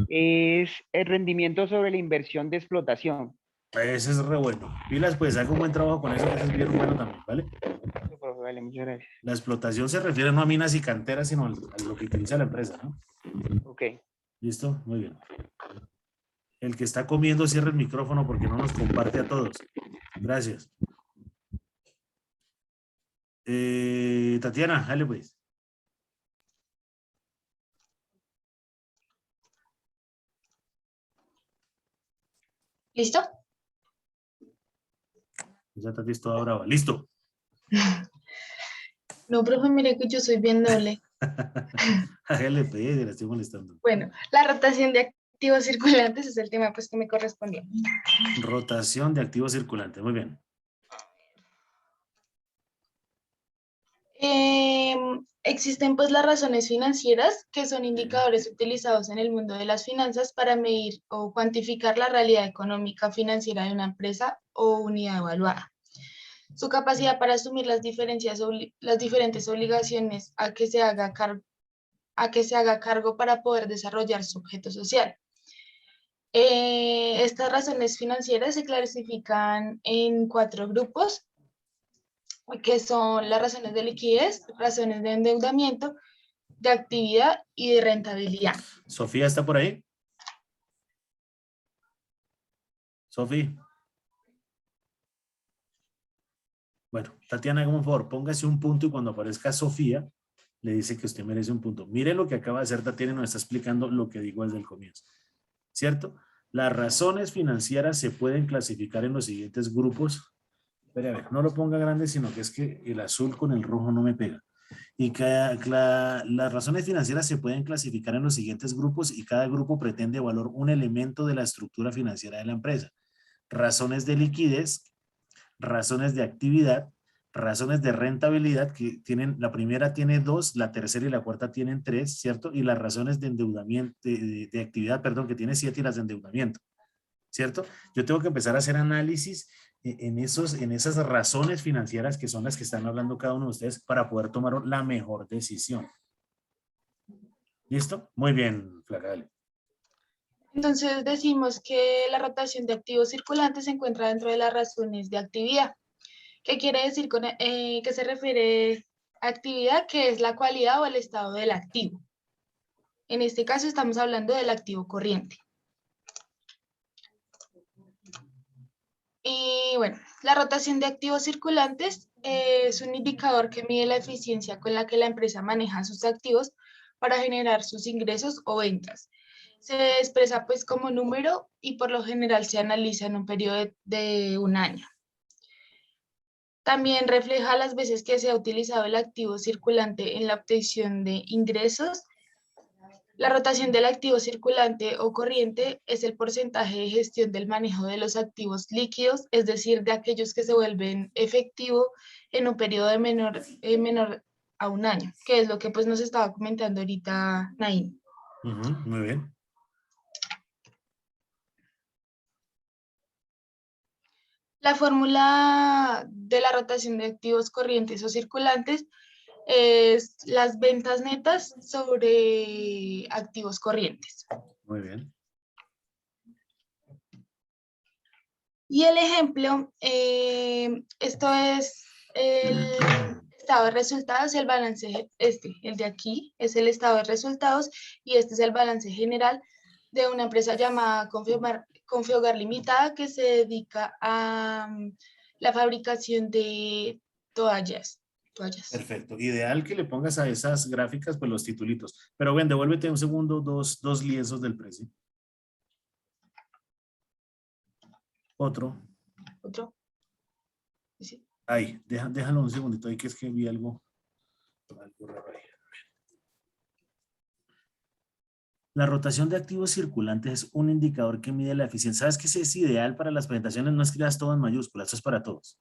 Es el rendimiento sobre la inversión de explotación. Ese es re bueno. Pilas, pues haga un buen trabajo con eso, que ese es bien bueno también, ¿vale? Listo, profe, vale, muchas gracias. La explotación se refiere no a minas y canteras, sino a lo que utiliza la empresa, ¿no? Ok. ¿Listo? Muy bien. El que está comiendo cierra el micrófono porque no nos comparte a todos. Gracias. Tatiana, dale pues. ¿Listo? Ya Tati es toda brava. Listo. No, profe, mire que yo soy bien noble. Hágale pues, la estoy molestando. Bueno, la rotación de activos circulantes es el tema pues que me correspondió. Rotación de activos circulantes. Muy bien. Existen pues las razones financieras, que son indicadores utilizados en el mundo de las finanzas para medir o cuantificar la realidad económica financiera de una empresa o unidad evaluada. Su capacidad para asumir las diferentes obligaciones a que se haga cargo para poder desarrollar su objeto social. Estas razones financieras se clasifican en 4 grupos, que son las razones de liquidez, razones de endeudamiento, de actividad y de rentabilidad. ¿Sofía está por ahí? Sofía. Bueno, Tatiana, hágame un favor, póngase un punto y cuando aparezca Sofía, le dice que usted merece un punto. Mire lo que acaba de hacer Tatiana y nos está explicando lo que digo desde el comienzo. ¿Cierto? Las razones financieras se pueden clasificar en los siguientes grupos. Espera, a ver, no lo ponga grande, sino que es que el azul con el rojo no me pega. Y las razones financieras se pueden clasificar en los siguientes grupos y cada grupo pretende evaluar un elemento de la estructura financiera de la empresa. Razones de liquidez, razones de actividad, razones de rentabilidad, que tienen, la primera tiene 2, la tercera y la cuarta tienen 3, ¿cierto? Y las razones de endeudamiento, de actividad, perdón, que tiene 7 y las de endeudamiento, ¿cierto? Yo tengo que empezar a hacer análisis en esas razones financieras que son las que están hablando cada uno de ustedes para poder tomar la mejor decisión. ¿Listo? Muy bien, Flaca, dale. Entonces decimos que la rotación de activos circulantes se encuentra dentro de las razones de actividad. ¿Qué quiere decir con que se refiere a actividad? Que es la cualidad o el estado del activo. En este caso estamos hablando del activo corriente. Y bueno, la rotación de activos circulantes es un indicador que mide la eficiencia con la que la empresa maneja sus activos para generar sus ingresos o ventas. Se expresa pues como número y por lo general se analiza en un periodo de un año. También refleja las veces que se ha utilizado el activo circulante en la obtención de ingresos. La rotación del activo circulante o corriente es el porcentaje de gestión del manejo de los activos líquidos, es decir, de aquellos que se vuelven efectivo en un periodo de menor a un año, que es lo que pues nos estaba comentando ahorita Naim. Muy bien. La fórmula de la rotación de activos corrientes o circulantes es las ventas netas sobre activos corrientes. Muy bien. Y el ejemplo, esto es el estado de resultados, el balance, el de aquí es el estado de resultados y este es el balance general de una empresa llamada Confiogar Limitada que se dedica a la fabricación de toallas. Perfecto. Ideal que le pongas a esas gráficas pues los titulitos. Pero ven, devuélvete un segundo dos lienzos del precio. Otro. ¿Sí? Ahí, déjalo un segundito ahí que es que vi algo raro ahí. La rotación de activos circulantes es un indicador que mide la eficiencia. ¿Sabes qué es ideal para las presentaciones? No escribas todo en mayúsculas, eso es para todos.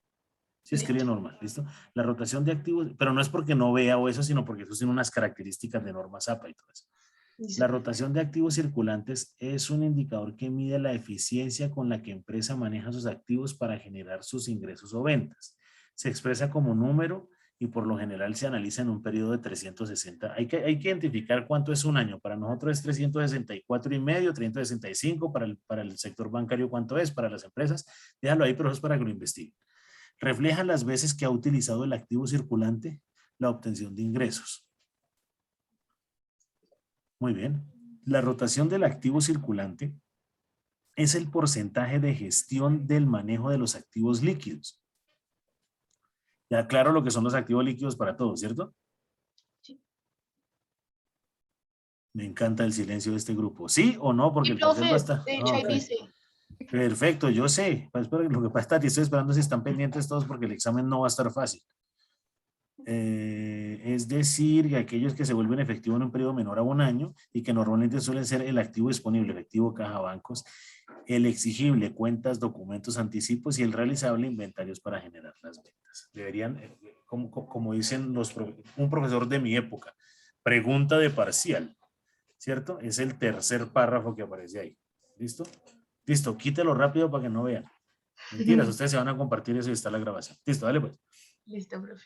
Sí, escribe normal, ¿listo? La rotación de activos, pero no es porque no vea o eso, sino porque eso tiene unas características de normas APA y todo eso. La rotación de activos circulantes es un indicador que mide la eficiencia con la que empresa maneja sus activos para generar sus ingresos o ventas. Se expresa como número y por lo general se analiza en un periodo de 360. Hay que identificar cuánto es un año. Para nosotros es 364 y medio, 365, para el sector bancario cuánto es, para las empresas. Déjalo ahí, pero eso es para que lo investiguen. Refleja las veces que ha utilizado el activo circulante la obtención de ingresos. Muy bien. La rotación del activo circulante es el porcentaje de gestión del manejo de los activos líquidos. Ya claro lo que son los activos líquidos para todos, ¿cierto? Sí. Me encanta el silencio de este grupo. ¿Sí o no? Porque Y el parcial va a profe, estar. de Ah, hecho ahí ok. dice. Perfecto, yo sé. Pues, pero lo que pasa es que estoy esperando si están pendientes todos porque el examen no va a estar fácil. Es decir, que aquellos que se vuelven efectivos en un periodo menor a un año y que normalmente suelen ser el activo disponible, efectivo, caja, bancos, el exigible, cuentas, documentos, anticipos y el realizable, inventarios para generar las ventas. Deberían, como dicen un profesor de mi época, pregunta de parcial, ¿cierto? Es el tercer párrafo que aparece ahí. ¿Listo? Listo, quítelo rápido para que no vean. Mentiras, ustedes se van a compartir eso y está la grabación. Listo, dale pues. Listo, profe.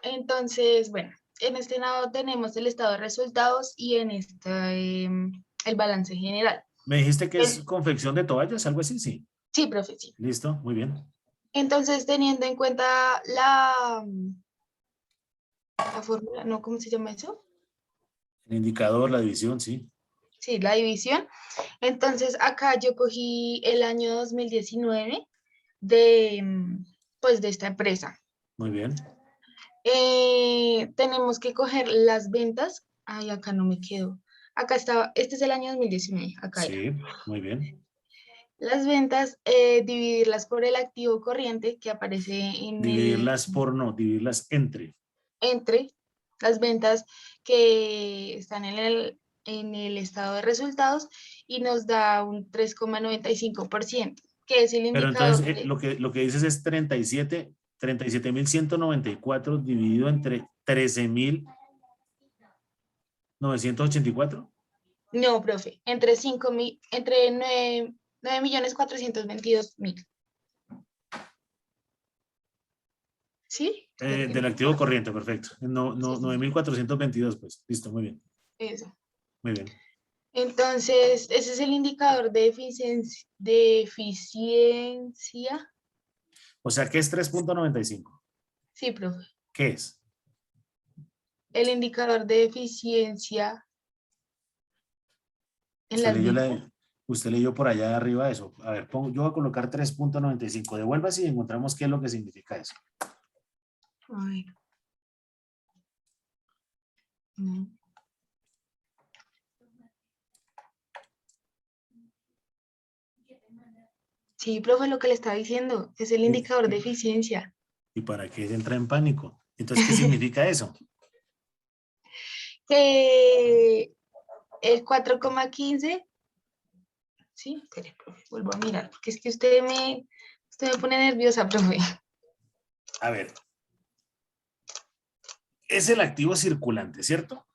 Entonces, bueno, en este lado tenemos el estado de resultados y en esta el balance general. ¿Me dijiste que es confección de toallas, algo así? Sí. Sí, profe, sí. Listo, muy bien. Entonces, teniendo en cuenta la fórmula, ¿no? ¿Cómo se llama eso? El indicador, la división, sí. Sí, la división. Entonces, acá yo cogí el año 2019 pues, de esta empresa. Muy bien. Tenemos que coger las ventas. Ay, acá no me quedo. Acá estaba, este es el año 2019, acá era. Sí, muy bien. Las ventas, dividirlas por el activo corriente que aparece en Dividirlas por no, dividirlas entre. entre las ventas que están en el estado de resultados y nos da un 3,95%, que es el Pero indicador entonces lo que dices es 37.194 dividido entre 13.984. No, profe, entre 9.422.000. ¿Sí? Del activo corriente, perfecto. No, Sí, sí, 9.422, pues. Listo, muy bien. eso. Muy bien. Entonces, ese es el indicador de eficiencia. O sea, ¿qué es 3.95? Sí, profe. ¿Qué es? El indicador de eficiencia en las ventas. Usted leyó por allá arriba eso. A ver, yo voy a colocar 3.95. Devuélvase y encontramos qué es lo que significa eso. A ver. No. Sí, profe, lo que le estaba diciendo es el indicador de eficiencia. ¿Y para qué entra en pánico? Entonces, ¿qué significa eso? Que el 4,15. Sí, espere, profe, vuelvo a mirar, porque es que usted me pone nerviosa, profe. A ver. Es el activo circulante, ¿cierto?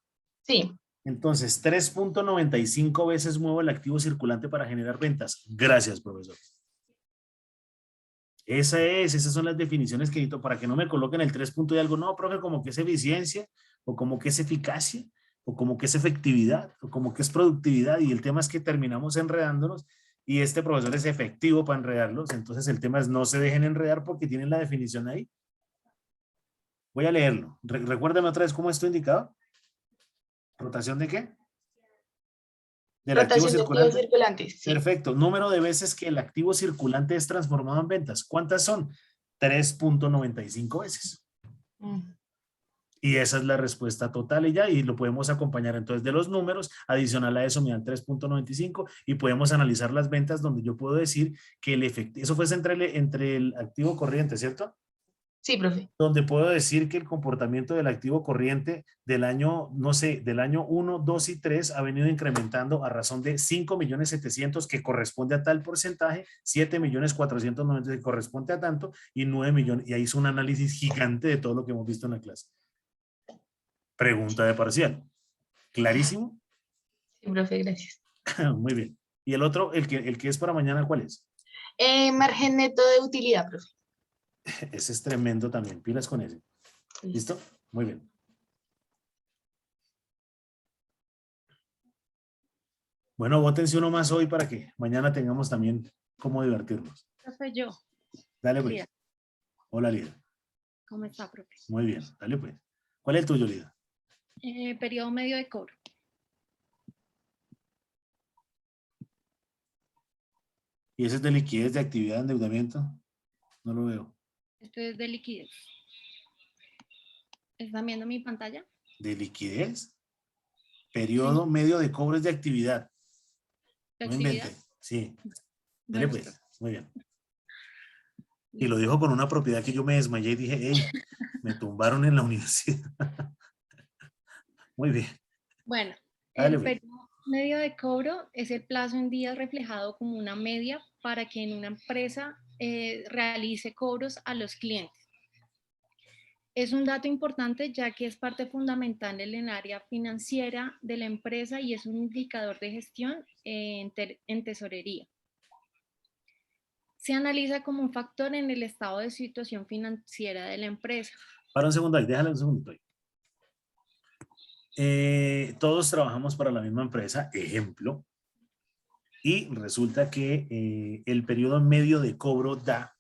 Sí. Entonces, 3.95 veces muevo el activo circulante para generar ventas. Gracias, profesor. Esas son las definiciones que necesito para que no me coloquen el 3 punto y algo. No, profe, como que es eficiencia, o como que es eficacia, o como que es efectividad, o como que es productividad. Y el tema es que terminamos enredándonos y este profesor es efectivo para enredarlos. Entonces el tema es no se dejen enredar porque tienen la definición ahí. Voy a leerlo. Recuérdame otra vez cómo esto indicado. ¿Rotación de qué? Del activo Rotación de activos circulante. circulantes. Sí. Perfecto. Número de veces que el activo circulante es transformado en ventas. ¿Cuántas son? 3.95 veces. Y esa es la respuesta total y ya, y lo podemos acompañar entonces de los números, adicional a eso me dan 3.95 y podemos analizar las ventas donde yo puedo decir que el efectivo, eso fue entre el activo corriente, ¿cierto? Sí, profe. Donde puedo decir que el comportamiento del activo corriente del año, no sé, del año 1, 2 y 3 ha venido incrementando a razón de 5.700.000 que corresponde a tal porcentaje, 7.490.000 que corresponde a tanto y 9 millones, y ahí hizo un análisis gigante de todo lo que hemos visto en la clase. Pregunta de parcial. ¿Clarísimo? Sí, profe, gracias. Muy bien. ¿Y el otro, el que es para mañana, cuál es? Margen neto de utilidad, profe. Ese es tremendo también. Pilas con ese. ¿Listo? Muy bien. Bueno, vótense uno más hoy para que mañana tengamos también cómo divertirnos. Profe, yo. Dale pues. Lida. Hola, Lida. ¿Cómo está, profe? Muy bien. Dale pues. ¿Cuál es el tuyo, Lida? Periodo medio de cobro. ¿Y ese es de liquidez, de actividad, de endeudamiento? No lo veo. Esto es de liquidez. ¿Están viendo mi pantalla? ¿De liquidez? Periodo medio de cobro es de actividad. ¿De No actividad? invente. Sí. Dale Bueno, pues. Muy bien. Y lo dijo con una propiedad que yo me desmayé y dije, hey, me tumbaron en la universidad. Muy bien. bueno, Dale, el pues. periodo medio de cobro es el plazo en días reflejado como una media para que en una empresa realice cobros a los clientes. Es un dato importante ya que es parte fundamental en el área financiera de la empresa y es un indicador de gestión en tesorería. Se analiza como un factor en el estado de situación financiera de la empresa. Para un segundo ahí, déjale un segundo ahí. Todos trabajamos para la misma empresa, ejemplo, y resulta que el periodo medio de cobro da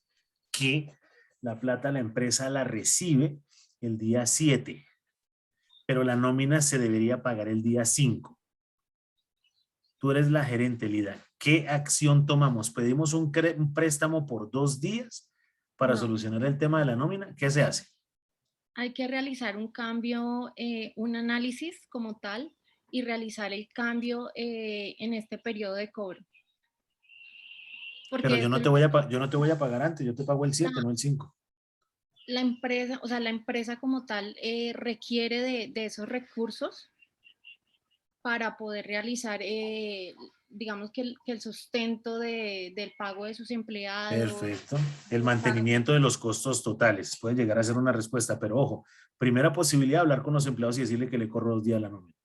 que la plata la empresa la recibe el día 7, pero la nómina se debería pagar el día 5. Tú eres la gerente, Lida. ¿Qué acción tomamos? ¿Pedimos un préstamo por 2 días para No. solucionar el tema de la nómina? ¿Qué se hace? Hay que realizar un cambio, un análisis como tal y realizar el cambio en este periodo de cobro. Pero yo no te voy a pagar antes, yo te pago el 7, no el 5. La empresa, o sea, la empresa como tal requiere de esos recursos para poder realizar, digamos que el sustento del pago de sus empleados. Perfecto. El mantenimiento de los costos totales puede llegar a ser una respuesta, pero ojo, primera posibilidad, hablar con los empleados y decirle que le corro 2 días la nómina.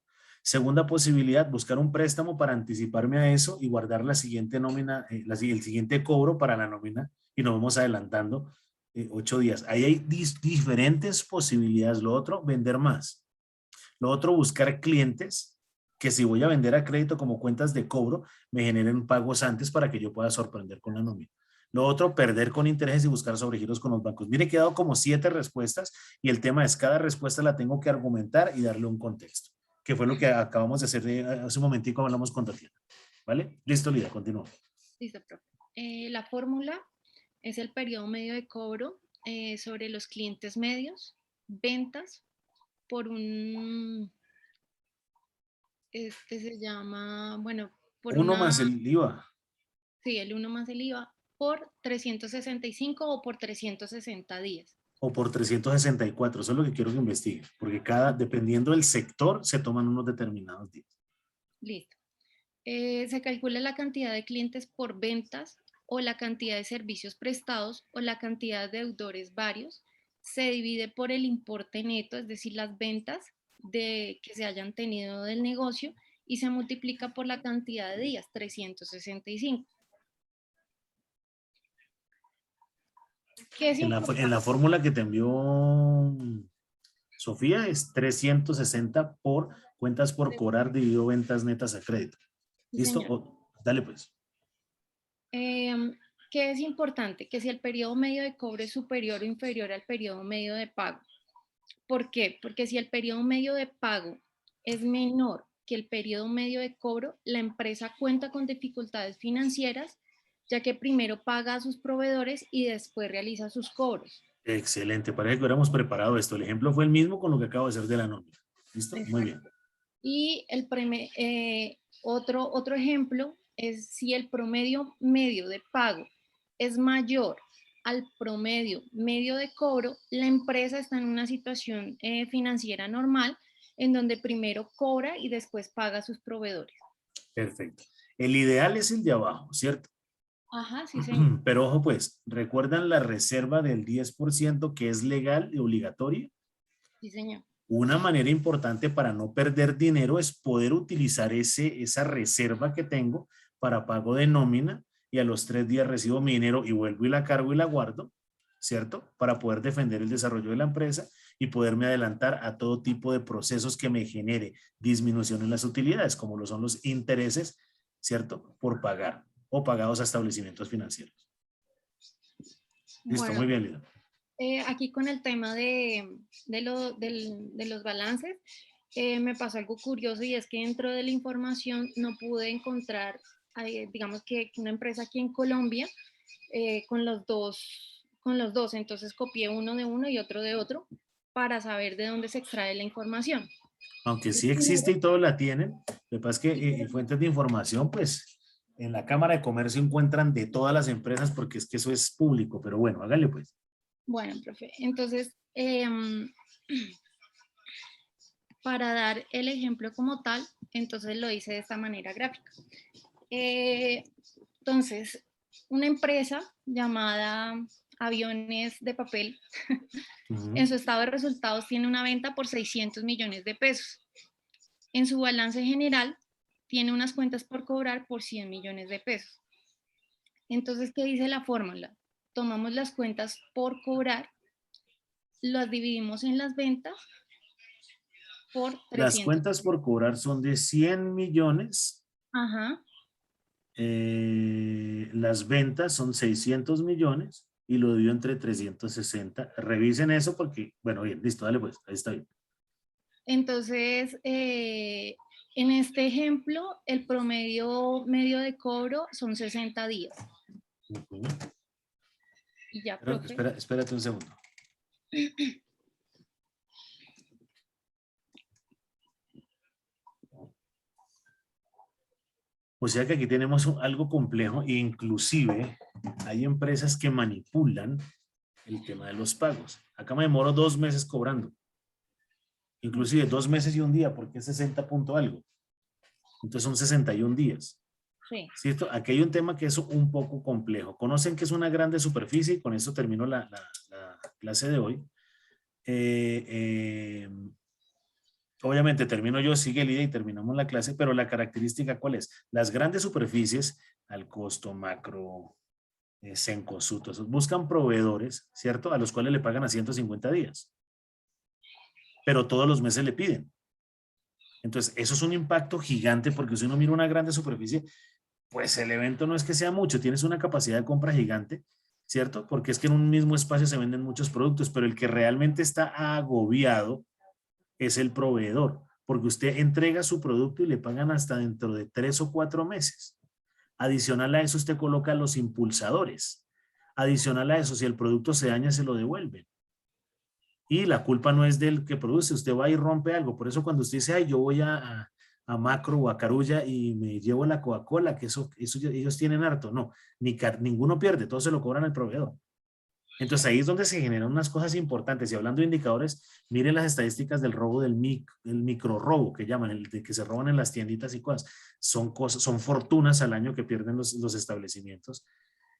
Segunda posibilidad, buscar un préstamo para anticiparme a eso y guardar la siguiente nómina, el siguiente cobro para la nómina y nos vamos adelantando 8 días. Ahí hay diferentes posibilidades. Lo otro, vender más. Lo otro, buscar clientes que si voy a vender a crédito como cuentas de cobro, me generen pagos antes para que yo pueda sorprender con la nómina. Lo otro, perder con intereses y buscar sobregiros con los bancos. Mire, que he dado como 7 respuestas y el tema es cada respuesta la tengo que argumentar y darle un contexto, que fue lo que acabamos de hacer hace un momentico, hablamos con Tatiana. ¿Vale? Listo, Lida, continúa. Listo, profe. La fórmula es el periodo medio de cobro sobre los clientes medios, ventas por un, se llama, bueno, por 1 más el IVA. Sí, el 1 más el IVA por 365 o por 360 días. O por 364, eso es lo que quiero que investigue, porque dependiendo del sector, se toman unos determinados días. Listo. Se calcula la cantidad de clientes por ventas o la cantidad de servicios prestados o la cantidad de deudores varios. Se divide por el importe neto, es decir, las ventas que se hayan tenido del negocio y se multiplica por la cantidad de días, 365. En la fórmula que te envió Sofía es 360 por cuentas por cobrar dividido ventas netas a crédito. ¿Listo? Dale pues. ¿Qué es importante? Que si el periodo medio de cobro es superior o inferior al periodo medio de pago. ¿Por qué? Porque si el periodo medio de pago es menor que el periodo medio de cobro, la empresa cuenta con dificultades financieras, ya que primero paga a sus proveedores y después realiza sus cobros. Excelente, parece que hubiéramos preparado esto. El ejemplo fue el mismo con lo que acabo de hacer de la nómina. ¿Listo? Muy bien. Y otro ejemplo es si el promedio medio de pago es mayor al promedio medio de cobro, la empresa está en una situación financiera normal en donde primero cobra y después paga a sus proveedores. Perfecto. El ideal es el de abajo, ¿cierto? Ajá, sí, señor. Pero ojo pues, ¿recuerdan la reserva del 10% que es legal y obligatoria? Sí, señor. Una manera importante para no perder dinero es poder utilizar esa reserva que tengo para pago de nómina y a los 3 días recibo mi dinero y vuelvo y la cargo y la guardo ¿cierto? Para poder defender el desarrollo de la empresa y poderme adelantar a todo tipo de procesos que me genere disminución en las utilidades, como lo son los intereses, ¿cierto? Por pagar o pagados a establecimientos financieros. Listo, Bueno, muy bien, Lida. aquí con el tema de los balances, me pasó algo curioso y es que dentro de la información no pude encontrar, digamos que una empresa aquí en Colombia con los dos, entonces copié uno de uno y otro de otro para saber de dónde se extrae la información. Aunque sí existe y todos la tienen, lo que pasa es que fuentes de información, pues en la Cámara de Comercio encuentran de todas las empresas porque es que eso es público, pero bueno, hágale pues. Bueno, profe, entonces, para dar el ejemplo como tal, entonces lo hice de esta manera gráfica. Entonces, una empresa llamada Aviones de Papel, en su estado de resultados tiene una venta por 600 millones de pesos. En su balance general tiene unas cuentas por cobrar por 100 millones de pesos. Entonces, ¿qué dice la fórmula? Tomamos las cuentas por cobrar, las dividimos en las ventas por 300. Las cuentas por cobrar son de 100 millones. Ajá. Las ventas son 600 millones y lo divido entre 360. Revisen eso porque, bueno, bien, listo, dale pues, ahí está bien. Entonces, en este ejemplo, el promedio medio de cobro son 60 días. Y ya, Pero, profe. espérate un segundo. O sea que aquí tenemos algo complejo e inclusive hay empresas que manipulan el tema de los pagos. Acá me demoro 2 meses cobrando. Inclusive 2 meses y un día porque es 60 punto algo. Entonces son 61 días. Sí. ¿Cierto? Aquí hay un tema que es un poco complejo. Conocen que es una grande superficie y con esto termino la clase de hoy. Obviamente termino yo, sigue Lidia y terminamos la clase, pero la característica ¿cuál es? Las grandes superficies, al costo, macro, Cencosud, buscan proveedores, ¿cierto? A los cuales le pagan a 150 días. Pero todos los meses le piden. Entonces, eso es un impacto gigante porque si uno mira una grande superficie, pues el evento no es que sea mucho, tienes una capacidad de compra gigante, ¿cierto? Porque es que en un mismo espacio se venden muchos productos, pero el que realmente está agobiado es el proveedor, porque usted entrega su producto y le pagan hasta dentro de 3 o 4 meses. Adicional a eso, usted coloca los impulsadores. Adicional a eso, si el producto se daña, se lo devuelven. Y la culpa no es del que produce, usted va y rompe algo. Por eso cuando usted dice, ay, yo voy a Macro o a Carulla y me llevo la Coca-Cola, que eso ellos tienen harto. No, ninguno pierde, todo se lo cobran al proveedor. Entonces ahí es donde se generan unas cosas importantes. Y hablando de indicadores, miren las estadísticas del robo del micro robo que llaman, el de que se roban en las tienditas y cosas. Son fortunas al año que pierden los establecimientos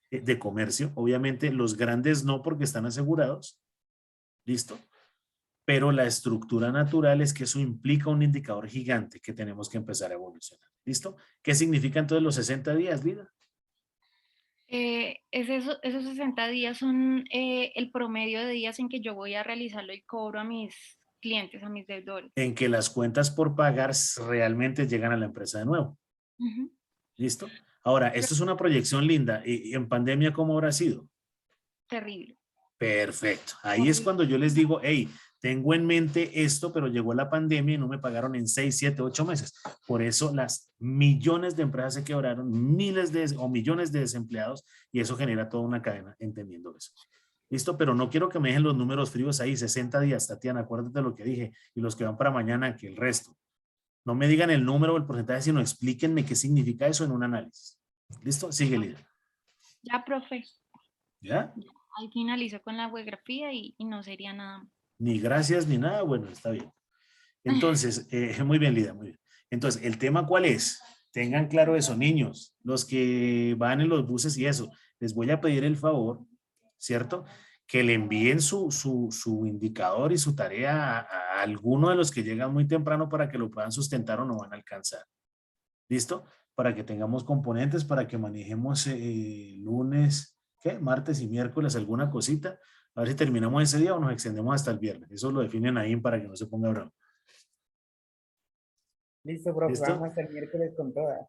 de comercio. Obviamente los grandes no porque están asegurados. ¿Listo? Pero la estructura natural es que eso implica un indicador gigante que tenemos que empezar a evolucionar. ¿Listo? ¿Qué significa entonces los 60 días, Lida? Esos 60 días son el promedio de días en que yo voy a realizarlo y cobro a mis clientes, a mis deudores. En que las cuentas por pagar realmente llegan a la empresa de nuevo. ¿Listo? Ahora, esto es una proyección linda. ¿Y en pandemia cómo habrá sido? Terrible. Perfecto. Ahí es cuando yo les digo, hey, tengo en mente esto, pero llegó la pandemia y no me pagaron en 6, 7, 8 meses. Por eso las millones de empresas se quebraron, millones de desempleados y eso genera toda una cadena entendiendo eso. ¿Listo? Pero no quiero que me dejen los números fríos ahí, 60 días, Tatiana, acuérdate de lo que dije y los que van para mañana, que el resto. No me digan el número o el porcentaje, sino explíquenme qué significa eso en un análisis. ¿Listo? Sigue, Lidia. Ya, profe. ¿Ya? Ahí finalizo con la geografía y no sería nada más. Ni gracias ni nada, bueno, está bien. Entonces, muy bien, Lidia, muy bien. Entonces, ¿el tema cuál es? Tengan claro eso, niños, los que van en los buses y eso, les voy a pedir el favor, ¿cierto? Que le envíen su indicador y su tarea a alguno de los que llegan muy temprano para que lo puedan sustentar o no van a alcanzar. ¿Listo? Para que tengamos componentes, para que manejemos lunes, ¿qué? Martes y miércoles alguna cosita. A ver si terminamos ese día o nos extendemos hasta el viernes. Eso lo definen ahí para que no se ponga bravo. Listo, profe, ¿Listo? vamos hasta el miércoles con todas.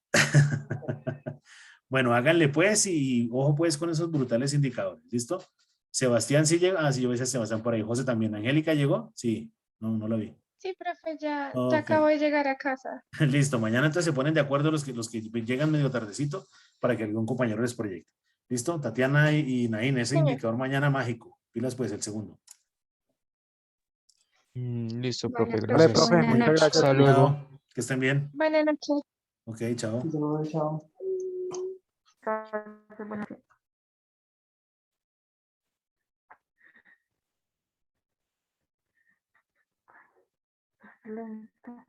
Bueno, háganle pues y ojo pues con esos brutales indicadores. ¿Listo? Sebastián sí llega. Ah, sí, yo veía a Sebastián por ahí. José también. ¿Angélica llegó? Sí. No, no la vi. Sí, profe, ya Ok. acabo de llegar a casa. Listo. Mañana entonces se ponen de acuerdo los que llegan medio tardecito para que algún compañero les proyecte. ¿Listo? Tatiana y Naín, ese Señor. indicador mañana mágico. Pilas pues el segundo. Listo, Bueno, profe, Vale, gracias. profe, buenas muchas noches. gracias. Hasta luego. Chao. Que estén bien. Buenas noches. Ok, chao. Chao. Gracias, buenas noches. Lenta.